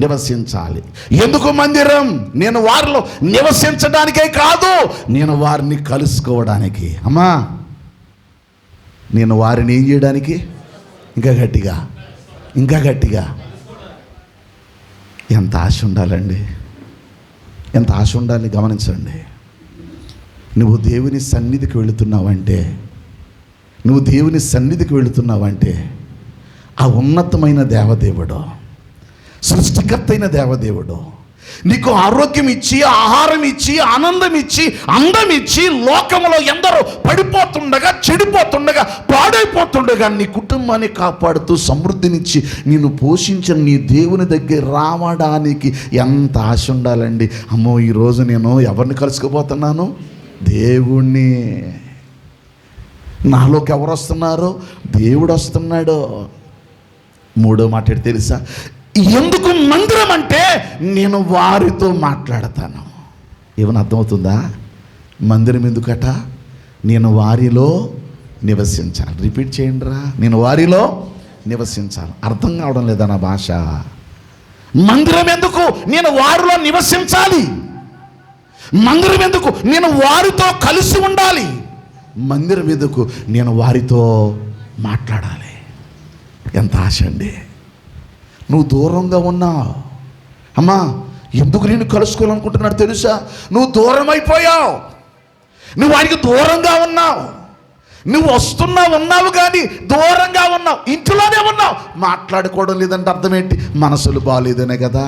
నివసించాలి. ఎందుకు మందిరం? నేను వారిలో నివసించడానికే కాదు, నేను వారిని కలుసుకోవడానికి. అమ్మా, నేను వారిని ఏం చేయడానికి? ఇంకా గట్టిగా, ఇంకా గట్టిగా. ఎంత ఆశ ఉండాలండి, ఎంత ఆశ ఉండాలి. గమనించండి, నువ్వు దేవుని సన్నిధికి వెళుతున్నావంటే, నువ్వు దేవుని సన్నిధికి వెళుతున్నావంటే ఆ ఉన్నతమైన దేవదేవుడు, సృష్టికర్త అయిన దేవదేవుడు నీకు ఆరోగ్యం ఇచ్చి, ఆహారం ఇచ్చి, ఆనందం ఇచ్చి, అందం ఇచ్చి, లోకంలో ఎందరో పడిపోతుండగా, చెడిపోతుండగా, పాడైపోతుండగా నీ కుటుంబాన్ని కాపాడుతూ సమృద్ధినిచ్చి నిన్ను పోషించిన నీ దేవుని దగ్గర రావడానికి ఎంత ఆశ ఉండాలండి. అమ్మో, ఈరోజు నేను ఎవరిని కలుసుకుపోతున్నాను? దేవుణ్ణి. నాలోకి ఎవరు వస్తున్నారు? దేవుడు వస్తున్నాడు. మూడో మాట ఏంటి తెలుసా? ఎందుకు మందిరం అంటే నేను వారితో మాట్లాడతాను. ఏమైనా అర్థమవుతుందా? మందిరం ఎందుకట? నేను వారిలో నివసించాలి. రిపీట్ చేయండి రా, నేను వారిలో నివసించాలి. అర్థం కావడం లేదా నా భాష? మందిరం ఎందుకు? నేను వారిలో నివసించాలి. మందిరం ఎందుకు? నేను వారితో కలిసి ఉండాలి. మందిరం ఎందుకు? నేను వారితో మాట్లాడాలి. ఎంత ఆశ అండి. నువ్వు దూరంగా ఉన్నావు. అమ్మా, ఎందుకు నేను కలుసుకోవాలనుకుంటున్నాడు తెలుసా? నువ్వు దూరం అయిపోయావు. నువ్వు వారికి దూరంగా ఉన్నావు. నువ్వు ఉన్నావు కానీ దూరంగా ఉన్నావు. ఇంట్లోనే ఉన్నావు. మాట్లాడుకోవడం లేదంటే అర్థం ఏంటి? మనసులు బాగాలేదనే కదా.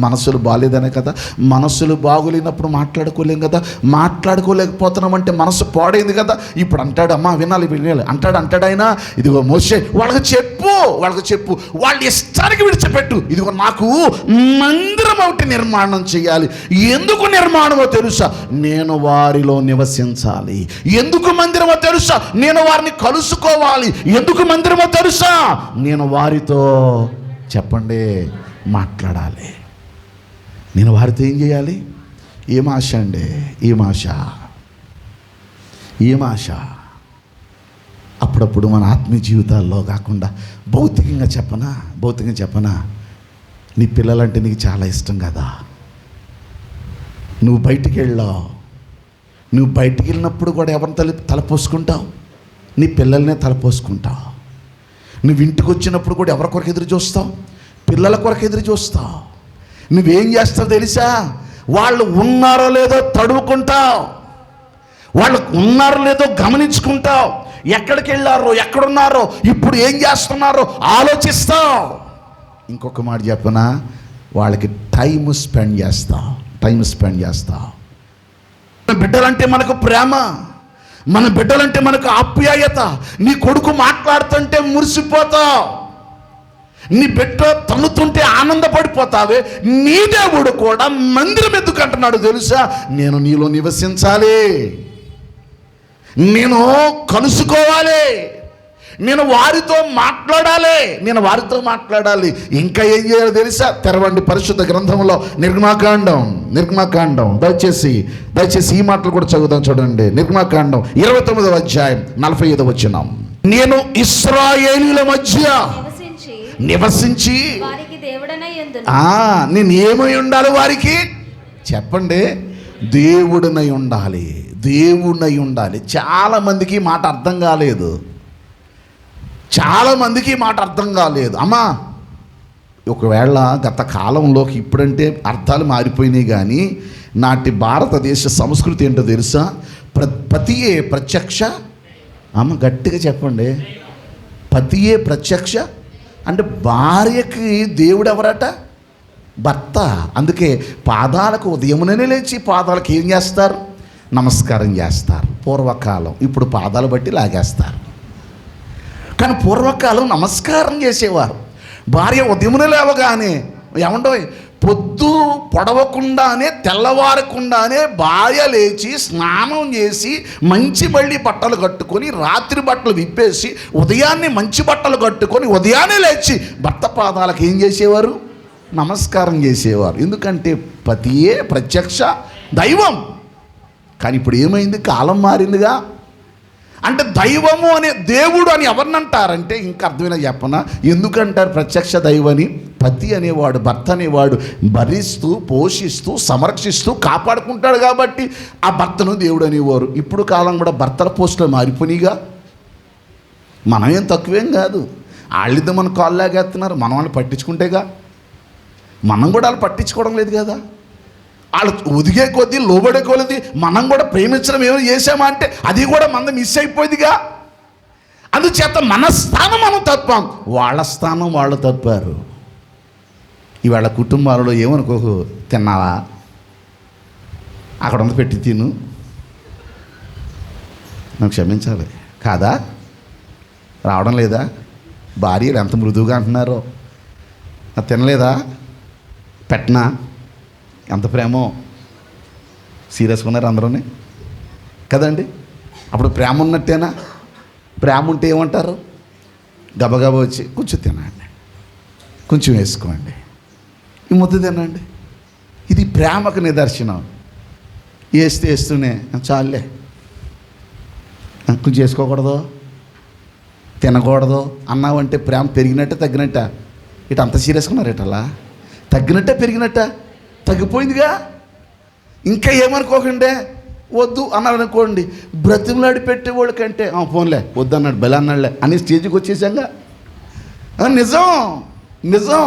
మనసులు బాగాలేదనే కదా. మనసులు బాగోలేనప్పుడు మాట్లాడుకోలేం కదా. మాట్లాడుకోలేకపోతున్నామంటే మనసు పాడైంది కదా. ఇప్పుడు అంటాడు, అమ్మా వినాలి వినాలి అంటాడు ఆయన, ఇదిగో మోషే వాళ్ళకి చెప్పు, వాళ్ళ ఇష్టానికి విడిచిపెట్టు. ఇదిగో నాకు మందిరం ఒకటి నిర్మాణం చేయాలి. ఎందుకు నిర్మాణమో తెలుసా? నేను వారిలో నివసించాలి. ఎందుకు మందిరమో తెలుసా? నేను వారిని కలుసుకోవాలి. ఎందుకు మందిరమో తెలుసా? నేను వారితో చెప్పండి మాట్లాడాలి. నేను వారితో ఏం చేయాలి? ఏం ఆశ అండి? ఏం ఆశ? అప్పుడప్పుడు మన ఆత్మీయ జీవితాల్లో కాకుండా భౌతికంగా చెప్పనా, నీ పిల్లలంటే నీకు చాలా ఇష్టం కదా. నువ్వు బయటికి వెళ్ళినప్పుడు కూడా ఎవరిని తలపోసుకుంటావు? నీ పిల్లల్నే తలపోసుకుంటావు. నువ్వు ఇంటికి వచ్చినప్పుడు కూడా ఎవరి కొరకు ఎదురు చూస్తావు? పిల్లల కొరకు ఎదురు చూస్తావు. నువ్వేం చేస్తావు తెలుసా? వాళ్ళు ఉన్నారో లేదో తడువుకుంటావు. వాళ్ళు ఉన్నారో లేదో గమనించుకుంటావు. ఎక్కడికి వెళ్ళారో, ఎక్కడున్నారో, ఇప్పుడు ఏం చేస్తున్నారో ఆలోచిస్తావు. ఇంకొక మాట చెప్పనా? వాళ్ళకి టైం స్పెండ్ చేస్తావు. మన బిడ్డలంటే మనకు ప్రేమ, మన బిడ్డలంటే మనకు ఆప్యాయత. నీ కొడుకు మాట్లాడుతుంటే మురిసిపోతావు. నీ బిడ్డ తన్నుతుంటే ఆనందపడిపోతావే. నీ దేవుడు కూడా మందిరం ఎందుకు అంటున్నాడు తెలుసా? నేను నీలో నివసించాలి, నేను కలుసుకోవాలి, నేను వారితో మాట్లాడాలి. ఇంకా ఏం చేయాలి తెలుసా? తెరవండి పరిశుద్ధ గ్రంథంలో నిర్గమాకాండం. దయచేసి ఈ మాటలు కూడా చదువుదాం. చూడండి, నిర్గమాకాండం 29వ అధ్యాయం 45వ వచనం. నేను ఇశ్రాయేలీయుల మధ్య నివసించి నేను ఏమై ఉండాలి వారికి? చెప్పండి, దేవుడినై ఉండాలి. చాలామందికి మాట అర్థం కాలేదు. అమ్మా, ఒకవేళ గత కాలంలోకి ఇప్పుడంటే అర్థాలు మారిపోయినాయి కానీ నాటి భారతదేశ సంస్కృతి ఏంటో తెలుసా? పతియే ప్రత్యక్ష. అమ్మ గట్టిగా చెప్పండి, పతియే ప్రత్యక్ష అంటే భార్యకి దేవుడు ఎవరట? భర్త. అందుకే పాదాలకు ఉదయముననే లేచి పాదాలకు ఏం చేస్తారు? నమస్కారం చేస్తారు. పూర్వకాలం, ఇప్పుడు పాదాలు బట్టి లాగేస్తారు. కానీ పూర్వకాలం నమస్కారం చేసేవారు. భార్య ఉదయమున లేవగానే ఏమండో పొద్దు పొడవకుండానే తెల్లవారకుండానే భార్య లేచి స్నానం చేసి మంచి మళ్ళీ బట్టలు కట్టుకొని రాత్రి బట్టలు విప్పేసి ఉదయాన్నే మంచి బట్టలు కట్టుకొని ఉదయాన్నే లేచి భర్త పాదాలకు ఏం చేసేవారు? నమస్కారం చేసేవారు. ఎందుకంటే పతియే ప్రత్యక్ష దైవం. కానీ ఇప్పుడు ఏమైంది? కాలం మారిందిగా. అంటే దైవము అనే దేవుడు అని ఎవరిని అంటారంటే ఇంకా అర్థమైనా చెప్పనా, ఎందుకంటారు ప్రత్యక్ష దైవని? పతి అనేవాడు, భర్త అనేవాడు భరిస్తూ పోషిస్తూ సంరక్షిస్తూ కాపాడుకుంటాడు కాబట్టి ఆ భర్తను దేవుడు అనేవారు. ఇప్పుడు కాలం కూడా భర్తల పోస్టులు మారిపోయిగా. మనం ఏం తక్కువేం కాదు. వాళ్ళిద్దరు మన కాళ్ళు లాగేస్తున్నారు, మనం వాళ్ళు పట్టించుకుంటేగా. మనం కూడా వాళ్ళు పట్టించుకోవడం లేదు కదా. వాళ్ళు ఒదిగే కొద్దీ లోబడే కొద్దీ మనం కూడా ప్రేమించడం ఏమో చేసామా అంటే అది కూడా మనం మిస్ అయిపోయిందిగా. అందుచేత మన స్థానం మనం తప్పాం, వాళ్ళ స్థానం వాళ్ళు తప్పారు. ఇవాళ కుటుంబాలలో ఏమనుకోకు, తిన్నావా, అక్కడ ఉంది పెట్టి తిను, నాకు క్షమించాలి కాదా, రావడం లేదా, భార్యలు ఎంత మృదువుగా అంటున్నారో, తినలేదా, పెట్టనా, ఎంత ప్రేమో, సీరియస్గా ఉన్నారు అందరూనే కదండి. అప్పుడు ప్రేమ ఉన్నట్టేనా? ప్రేమ ఉంటే ఏమంటారు? గబగబా వచ్చి కొంచెం తినండి, కొంచెం వేసుకోండి, ఈ ముద్ద తినండి. ఇది ప్రేమకు నిదర్శనం. వేస్తూనే చాలే, కొంచెం చేసుకోకూడదు, తినకూడదు అన్నావంటే ప్రేమ పెరిగినట్టే తగ్గినట్ట? ఇటు అంత సీరియస్గా ఉన్నారు ఇటలా, తగ్గినట్టే పెరిగినట్ట? తగ్గిపోయిందిగా. ఇంకా ఏమనుకోకండి, వద్దు అన్నాడు అనుకోండి, బ్రతిమలాడి పెట్టేవాళ్ళు కంటే ఫోన్లే వద్దు అన్నాడు, బెల అన్నాడులే అనే స్టేజ్కి వచ్చేసాంగా. నిజం నిజం,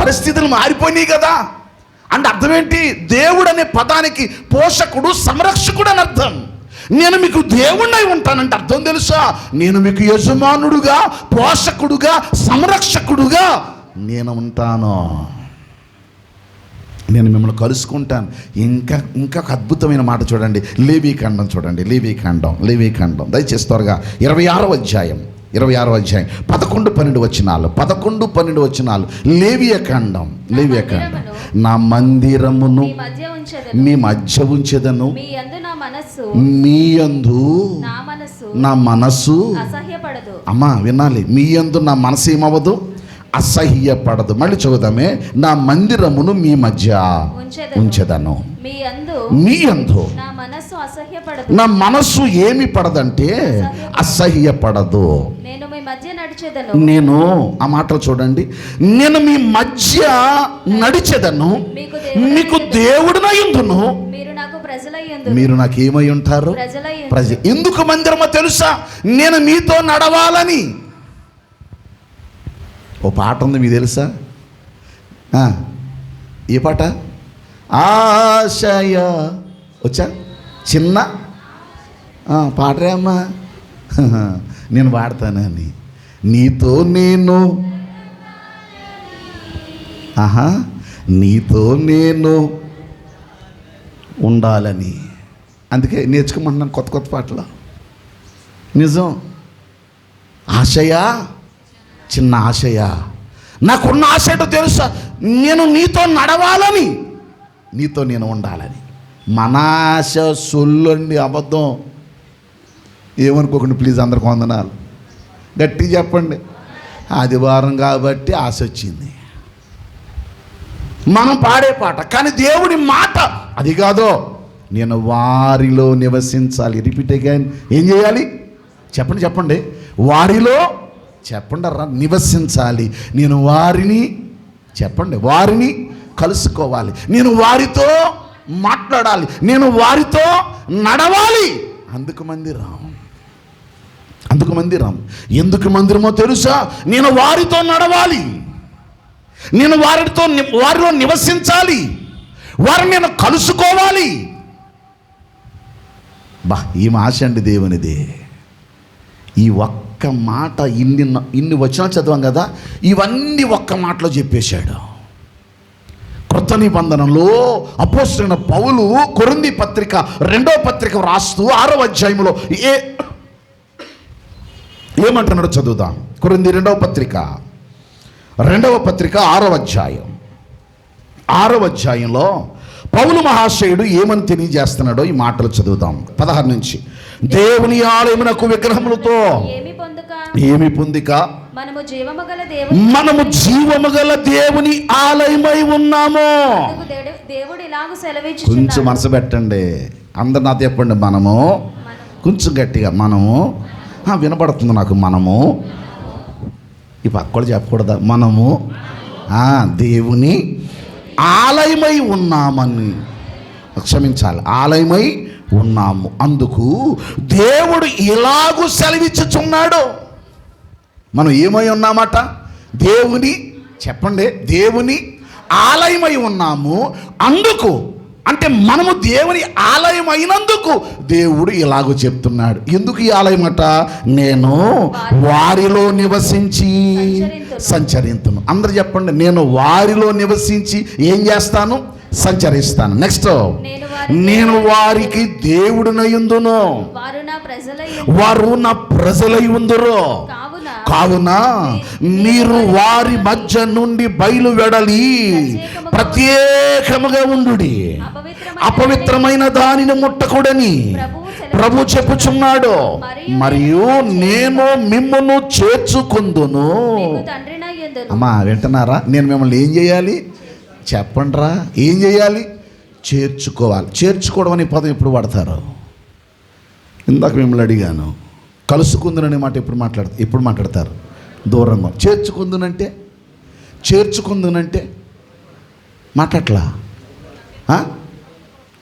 పరిస్థితులు మారిపోయినాయి కదా. అంటే అర్థం ఏంటి? దేవుడు అనే పదానికి పోషకుడు సంరక్షకుడు అని అర్థం. నేను మీకు దేవుణ్ణి ఉంటానంటే అర్థం తెలుసా? నేను మీకు యజమానుడుగా, పోషకుడుగా, సంరక్షకుడుగా నేను ఉంటాను. నేను మిమ్మల్ని కలుసుకుంటాను. ఇంకా ఇంకా ఒక అద్భుతమైన మాట చూడండి, లేవీకాండం చూడండి. లేవీకాండం దయచేసి త్వరగా 26వ అధ్యాయం 11-12 వచనాలు. లేవియకాండం. నా మందిరమును మీ మధ్య ఉంచెదను, మీ యందు నా మనస్సు అమ్మా వినాలి, మీ యందు నా మనసు ఏమవ్వదు, అసహ్యపడదు. మళ్ళీ చదువుదామే, నా మందిరమును మీ మధ్య ఉంచెదను, మీ యందు నా మనస్సు ఏమి పడదంటే అసహ్యపడదు. నేను ఆ మాటలు చూడండి, నేను మీ మధ్య నడిచెదను, మీకు దేవుడునై ఉందును, మీరు నాకు ఏమై ఉంటారు, ప్రజ. ఎందుకు మందిరమో తెలుసా? నేను మీతో నడవాలని. ఓ పాట ఉంది మీకు తెలుసా? ఏ పాట? ఆశయ వచ్చా చిన్న పాటరే అమ్మా, నేను పాడతానని. నీతో నేను నీతో నేను ఉండాలని. అందుకే నేర్చుకోమంటున్నాను కొత్త కొత్త పాటలు. నిజం. ఆశయ చిన్న ఆశయ, నాకున్న ఆశ ఏంటో తెలుసా? నేను నీతో నడవాలని, నీతో నేను ఉండాలని. మన ఆశ సొల్లండి, అబద్ధం. ఏమనుకోకండి ప్లీజ్, అందరికి వందనాలు. గట్టిగా చెప్పండి. ఆదివారం కాబట్టి ఆశ వచ్చింది, మనం పాడే పాట. కానీ దేవుడి మాట అది కాదో, నేను వారిలో నివసించాలి. Repeat again. ఏం చేయాలి చెప్పండి. వారిలో చెప్పండి నివసించాలి. నేను వారిని వారిని కలుసుకోవాలి, నేను వారితో మాట్లాడాలి, నేను వారితో నడవాలి. అందుకు మందిరం. ఎందుకు మందిరమో తెలుసా? నేను వారితో నడవాలి, నేను వారిలో నివసించాలి, వారిని నేను కలుసుకోవాలి. ఈ ఆశ అండి దేవునిది. ఈ ఒక్క మాట, ఇన్ని వచనాలు చదివాం కదా, ఇవన్నీ ఒక్క మాటలో చెప్పేశాడు. క్రొత్త నిబంధనలో అపోస్తలుడైన పౌలు కొరింథీ పత్రిక 2వ పత్రిక రాస్తూ 6వ అధ్యాయంలో ఏమంటున్నాడో చదువుదాం. కొరింథీ 2వ పత్రిక 6వ అధ్యాయం. 6వ అధ్యాయంలో పౌలు మహాశయుడు ఏమని తెలియజేస్తున్నాడో ఈ మాటలు చదువుదాం. 16 నుంచి. దేవుని ఆలయమునకు విగ్రహములతో ఏమి పొందిక, మనము జీవము గల దేవుని ఆలయమై ఉన్నాము. కొంచెం మనసు పెట్టండి, అందరు నాతో చెప్పండి. మనము కొంచెం గట్టిగా మనము. వినపడుతుంది నాకు. మనము ఈ పక్కలు చెప్పకూడదా? మనము దేవుని ఆలయమై ఉన్నామని. క్షమించాలి, ఆలయమై ఉన్నాము. అందుకు దేవుడు ఇలాగూ సెలవిచ్చుచున్నాడు. మనం ఏమై ఉన్నామట? దేవుని, చెప్పండి, దేవుని ఆలయమై ఉన్నాము. అందుకు అంటే మనము దేవుని ఆలయం అయినందుకు దేవుడు ఇలాగూ చెప్తున్నాడు. ఎందుకు ఈ ఆలయం అట? నేను వారిలో నివసించి సంచరింతును. అందరు చెప్పండి, నేను వారిలో నివసించి ఏం చేస్తాను? సంచరిస్తాను. నెక్స్ట్, నేను వారికి దేవుడినయుందును, వారు నా ప్రజలై ఉందురు. కావున మీరు వారి మధ్య నుండి బయలు వెడలి ప్రత్యేకముగా ఉండుడి, అపవిత్రమైన దానిని ముట్టకూడని ప్రభు చెప్పుచున్నాడు. మరియు నేను మిమ్మును చేర్చుకుందును. అమ్మా వింటున్నారా? నేను మిమ్మల్ని ఏం చేయాలి చెప్పండిరా? ఏం చేయాలి? చేర్చుకోవాలి. చేర్చుకోవడం అనే పదం ఎప్పుడు వాడతారు? ఇందాక మిమ్మల్ని అడిగాను. కలుసుకుందుననే మాట ఎప్పుడు మాట్లాడతారు? దూరంగా. చేర్చుకుందునంటే మాట్లాడలా.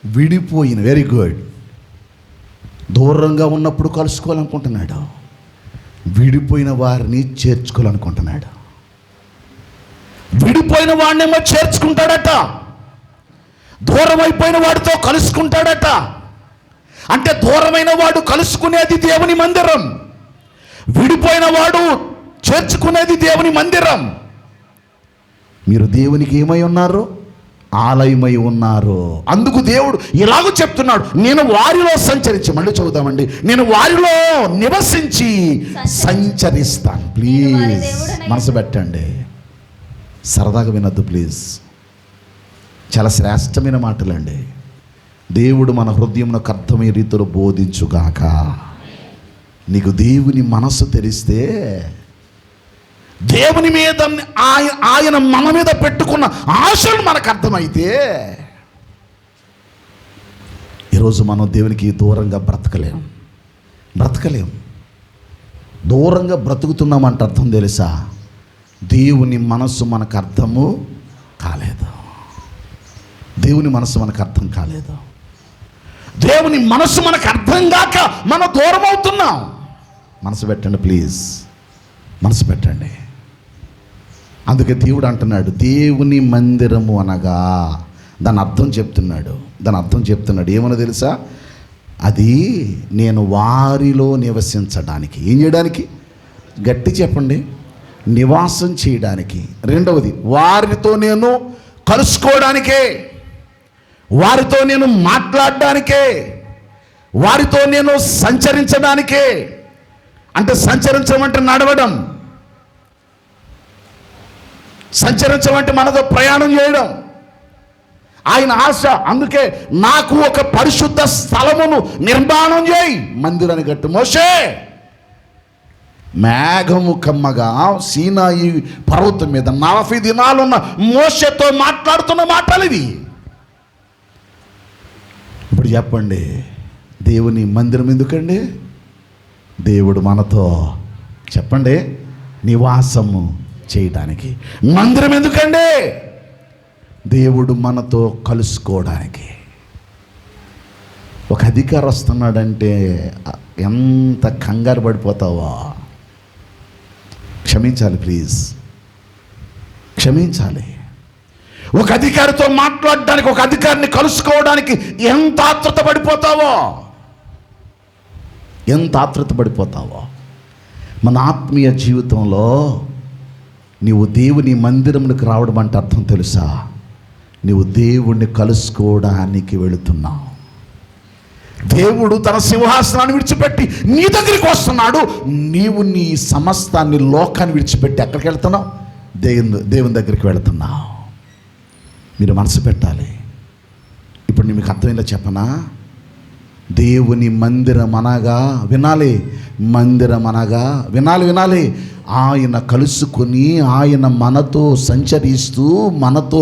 విడిపోయిన. Very good. దూరంగా ఉన్నప్పుడు కలుసుకోవాలనుకుంటున్నాడు, విడిపోయిన వారిని చేర్చుకోవాలనుకుంటున్నాడు. విడిపోయిన వాడినేమో చేర్చుకుంటాడట, దూరం అయిపోయిన వాడితో కలుసుకుంటాడట. అంటే దూరమైన వాడు కలుసుకునేది దేవుని మందిరం, విడిపోయిన వాడు చేర్చుకునేది దేవుని మందిరం. మీరు దేవునికి ఏమై ఉన్నారు? ఆలయమై ఉన్నారు. అందుకు దేవుడు ఇలాగూ చెప్తున్నాడు, నేను వారిలో సంచరించి. మళ్ళీ చదువుతామండి. నేను వారిలో నివసించి సంచరిస్తాను. ప్లీజ్ మనసు పెట్టండి, సరదాగా వినొద్దు ప్లీజ్. చాలా శ్రేష్టమైన మాటలండి. దేవుడు మన హృదయమునకు అర్థమయ్యే రీతిలో బోధించుగాక. నీకు దేవుని మనస్సు తెరిస్తే, దేవుని మీద ఆయన మన మీద పెట్టుకున్న ఆశలు మనకు అర్థమైతే, ఈరోజు మనం దేవునికి దూరంగా బ్రతకలేం. దూరంగా బ్రతుకుతున్నామంటే అర్థం తెలుసా? దేవుని మనస్సు మనకు అర్థము కాలేదు. దేవుని మనస్సు మనకు అర్థం కాలేదు. దేవుని మనస్సు మనకు అర్థం కాక మనం దూరం అవుతున్నాం. మనసు పెట్టండి ప్లీజ్, మనసు పెట్టండి. అందుకే దేవుడు అంటున్నాడు, దేవుని మందిరము అనగా దాని అర్థం చెప్తున్నాడు. ఏమన్నా తెలుసా? అది నేను వారిలో నివసించడానికి. ఏం చేయడానికి? గట్టి చెప్పండి. నివాసం చేయడానికి. రెండవది, వారితో నేను కలుసుకోవడానికే, వారితో నేను మాట్లాడడానికే, వారితో నేను సంచరించడానికే. అంటే సంచరించడం అంటే నడవడం, సంచరించడం అంటే మనతో ప్రయాణం చేయడం. ఆయన ఆశ. అందుకే నాకు ఒక పరిశుద్ధ స్థలమును నిర్మాణం చేయి, మందిరాన్ని కట్టు. మోషే మేఘము కమ్మగా సీనాయి పర్వతం మీద 40 దినాలున్న మోషేతో మాట్లాడుతున్న మాటలు ఇవి. ఇప్పుడు చెప్పండి, దేవుని మందిరం ఎందుకండి? దేవుడు మనతో, చెప్పండి, నివాసము చేయడానికి. మందిరం ఎందుకండి? దేవుడు మనతో కలుసుకోవడానికి. ఒక అధికారి వస్తున్నాడంటే ఎంత కంగారు పడిపోతావో. క్షమించాలి ప్లీజ్, క్షమించాలి. ఒక అధికారితో మాట్లాడడానికి, ఒక అధికారిని కలుసుకోవడానికి ఎంత ఆతృత పడిపోతావో. మన ఆత్మీయ జీవితంలో నీవు దేవుని మందిరమునికి రావడం అంటే అర్థం తెలుసా? నీవు దేవుణ్ణి కలుసుకోవడానికి వెళుతున్నావు. దేవుడు తన సింహాసనాన్ని విడిచిపెట్టి నీ దగ్గరికి వస్తున్నాడు. నీవు నీ సమస్తాన్ని, లోకాన్ని విడిచిపెట్టి ఎక్కడికి వెళ్తున్నావు? దేవుని దగ్గరికి వెళుతున్నావు. మీరు మనసు పెట్టాలి. ఇప్పుడు నేను మీకు అర్థమైందా చెప్పనా? దేవుని మందిరం అనగా వినాలి, మందిరం అనగా వినాలి. ఆయన కలుసుకొని, ఆయన మనతో సంచరిస్తూ, మనతో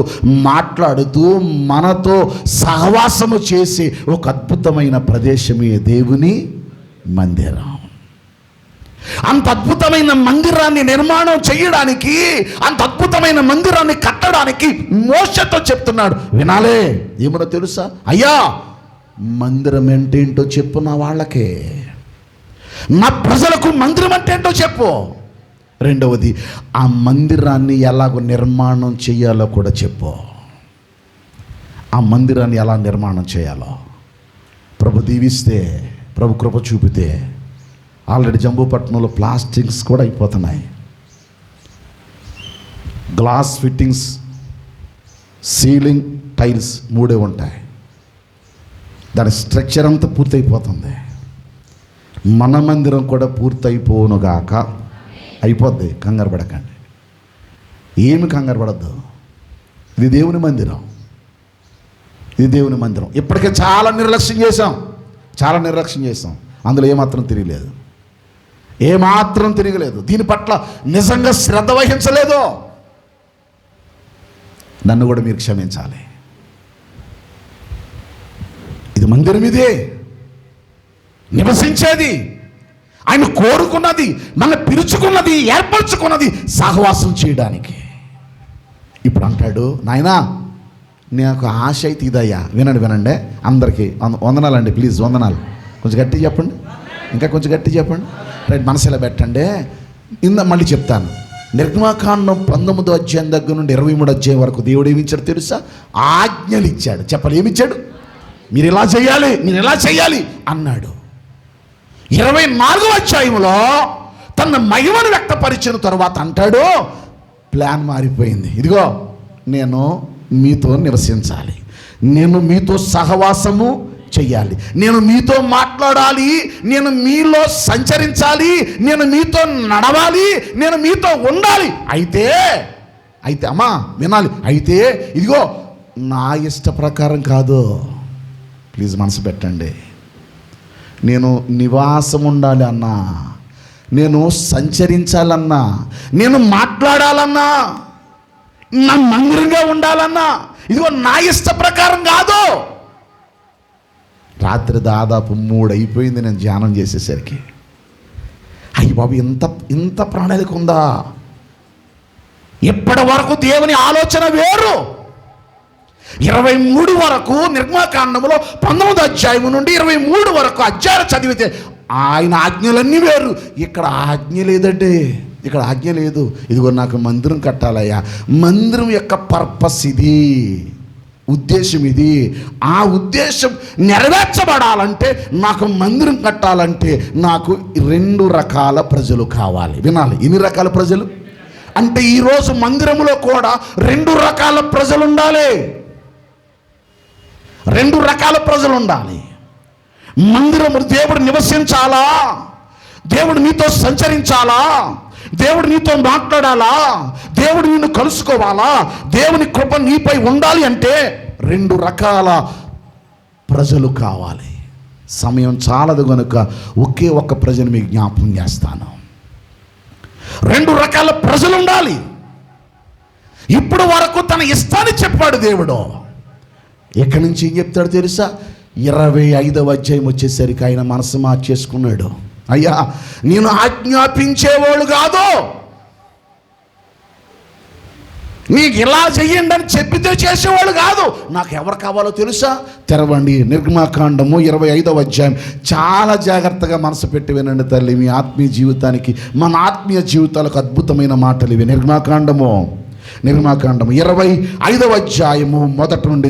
మాట్లాడుతూ, మనతో సహవాసము చేసే ఒక అద్భుతమైన ప్రదేశమే దేవుని మందిరం. అంత అద్భుతమైన మందిరాన్ని నిర్మాణం చేయడానికి, అంత అద్భుతమైన మందిరాన్ని కట్టడానికి మోషేతో చెప్తున్నాడు. వినాలే, ఏమో తెలుసా? అయ్యా, మందిరం అంటే ఏంటో చెప్పు నా వాళ్ళకే, నా ప్రజలకు మందిరం అంటే ఏంటో చెప్పు. రెండవది, ఆ మందిరాన్ని ఎలాగో నిర్మాణం చేయాలో కూడా చెప్పు. ఆ మందిరాన్ని ఎలా నిర్మాణం చేయాలో ప్రభు దీవిస్తే, ప్రభు కృప చూపితే, ఆల్రెడీ జంబూపట్నంలో ప్లాస్టిక్స్ కూడా అయిపోతున్నాయి. గ్లాస్ ఫిట్టింగ్స్, సీలింగ్, టైల్స్ 3 ఉంటాయి. దాని స్ట్రక్చర్ అంతా పూర్తయిపోతుంది. మన మందిరం కూడా పూర్తయిపోనుగాక. అయిపోద్ది, కంగారు పడకండి. ఏమి కంగారు పడద్దు. ఇది దేవుని మందిరం, ఇది దేవుని మందిరం. ఇప్పటికే చాలా నిర్లక్ష్యం చేసాం. అందులో ఏమాత్రం తిరగలేదు. దీని పట్ల నిజంగా శ్రద్ధ వహించలేదు. నన్ను కూడా మీరు క్షమించాలి. ఇది మందిరం, ఇదే నివసించేది, ఆయన కోరుకున్నది, మన పిలుచుకున్నది, ఏర్పరచుకున్నది సహవాసం చేయడానికి. ఇప్పుడు అంటాడు, నాయనా నాకు ఆశ అయితే ఇదయ్యా. వినండి అందరికీ వందనాలండి, ప్లీజ్ వందనాలు. కొంచెం గట్టి చెప్పండి, ఇంకా కొంచెం గట్టి చెప్పండి. రైట్, మనసులో పెట్టండి. మళ్ళీ చెప్తాను. నిర్గమాకాండం 19వ అధ్యాయం దగ్గర నుండి 23వ అధ్యాయం వరకు దేవుడు ఏమిచ్చాడు తెలుసా? ఆజ్ఞలు ఇచ్చాడు. చెప్పాలి, ఏమిచ్చాడు? మీరు ఇలా చేయాలి అన్నాడు. 24వ అధ్యాయంలో తన మహిమను వ్యక్తపరిచిన తరువాత అంటాడు, ప్లాన్ మారిపోయింది. ఇదిగో, నేను మీతో నివసించాలి, నేను మీతో సహవాసము చెయ్యాలి, నేను మీతో మాట్లాడాలి, నేను మీలో సంచరించాలి, నేను మీతో నడవాలి, నేను మీతో ఉండాలి. అయితే అమ్మా వినాలి. అయితే ఇదిగో, నా ఇష్ట ప్రకారం కాదు. ప్లీజ్ మనసు పెట్టండి. నేను నివాసం ఉండాలి అన్నా, నేను సంచరించాలన్నా, నేను మాట్లాడాలన్నా, నా మందిరంగా ఉండాలన్నా, ఇదిగో నా ఇష్ట ప్రకారం కాదు. రాత్రి దాదాపు 3 అయిపోయింది నేను ధ్యానం చేసేసరికి. అయ్యి బాబు, ఇంత ప్రణాళిక ఉందా? ఇప్పటి వరకు దేవుని ఆలోచన వేరు. 23 వరకు నిర్గమాకాండంలో 19వ అధ్యాయం నుండి 23 వరకు అధ్యాయాలు చదివితే ఆయన ఆజ్ఞలన్నీ వేరు. ఇక్కడ ఆజ్ఞ లేదండి, ఇక్కడ ఆజ్ఞ లేదు. ఇదిగో, నాకు మందిరం కట్టాలయ్యా. మందిరం యొక్క పర్పస్ ఇది, ఉద్దేశం ఇది. ఆ ఉద్దేశం నెరవేర్చబడాలంటే, నాకు మందిరం కట్టాలంటే నాకు 2 రకాల ప్రజలు కావాలి. వినాలి, ఎన్ని రకాల ప్రజలు అంటే, ఈరోజు మందిరంలో కూడా 2 రకాల ప్రజలు ఉండాలి. 2 రకాల ప్రజలు ఉండాలి. మందిరము దేవుడు నివసించాలా, దేవుడు నీతో సంచరించాలా, దేవుడు నీతో మాట్లాడాలా, దేవుడు నిన్ను కలుసుకోవాలా, దేవుని కృప నీపై ఉండాలి అంటే 2 రకాల ప్రజలు కావాలి. సమయం చాలదు కనుక ఒకే ఒక్క ప్రజను మీకు జ్ఞాపకం చేస్తాను. 2 రకాల ప్రజలు ఉండాలి. ఇప్పుడు వరకు తన ఇష్టాన్ని చెప్పాడు దేవుడు. ఎక్కడి నుంచి ఏం చెప్తాడు తెలుసా? 25వ అధ్యాయం వచ్చేసరికి ఆయన మనసు మార్చేసుకున్నాడు. అయ్యా, నేను ఆజ్ఞాపించేవాడు కాదు, నీకు ఇలా చెయ్యండి అని చెప్పితే చేసేవాడు కాదు. నాకు ఎవరు కావాలో తెలుసా? తెరవండి, నిర్గమాకాండము 25వ అధ్యాయం. చాలా జాగ్రత్తగా మనసు పెట్టి వినండి తల్లి. మీ ఆత్మీయ జీవితానికి, మన ఆత్మీయ జీవితాలకు అద్భుతమైన మాటలు ఇవి. నిర్గమాకాండము 25వ అధ్యాయము మొదటి నుండి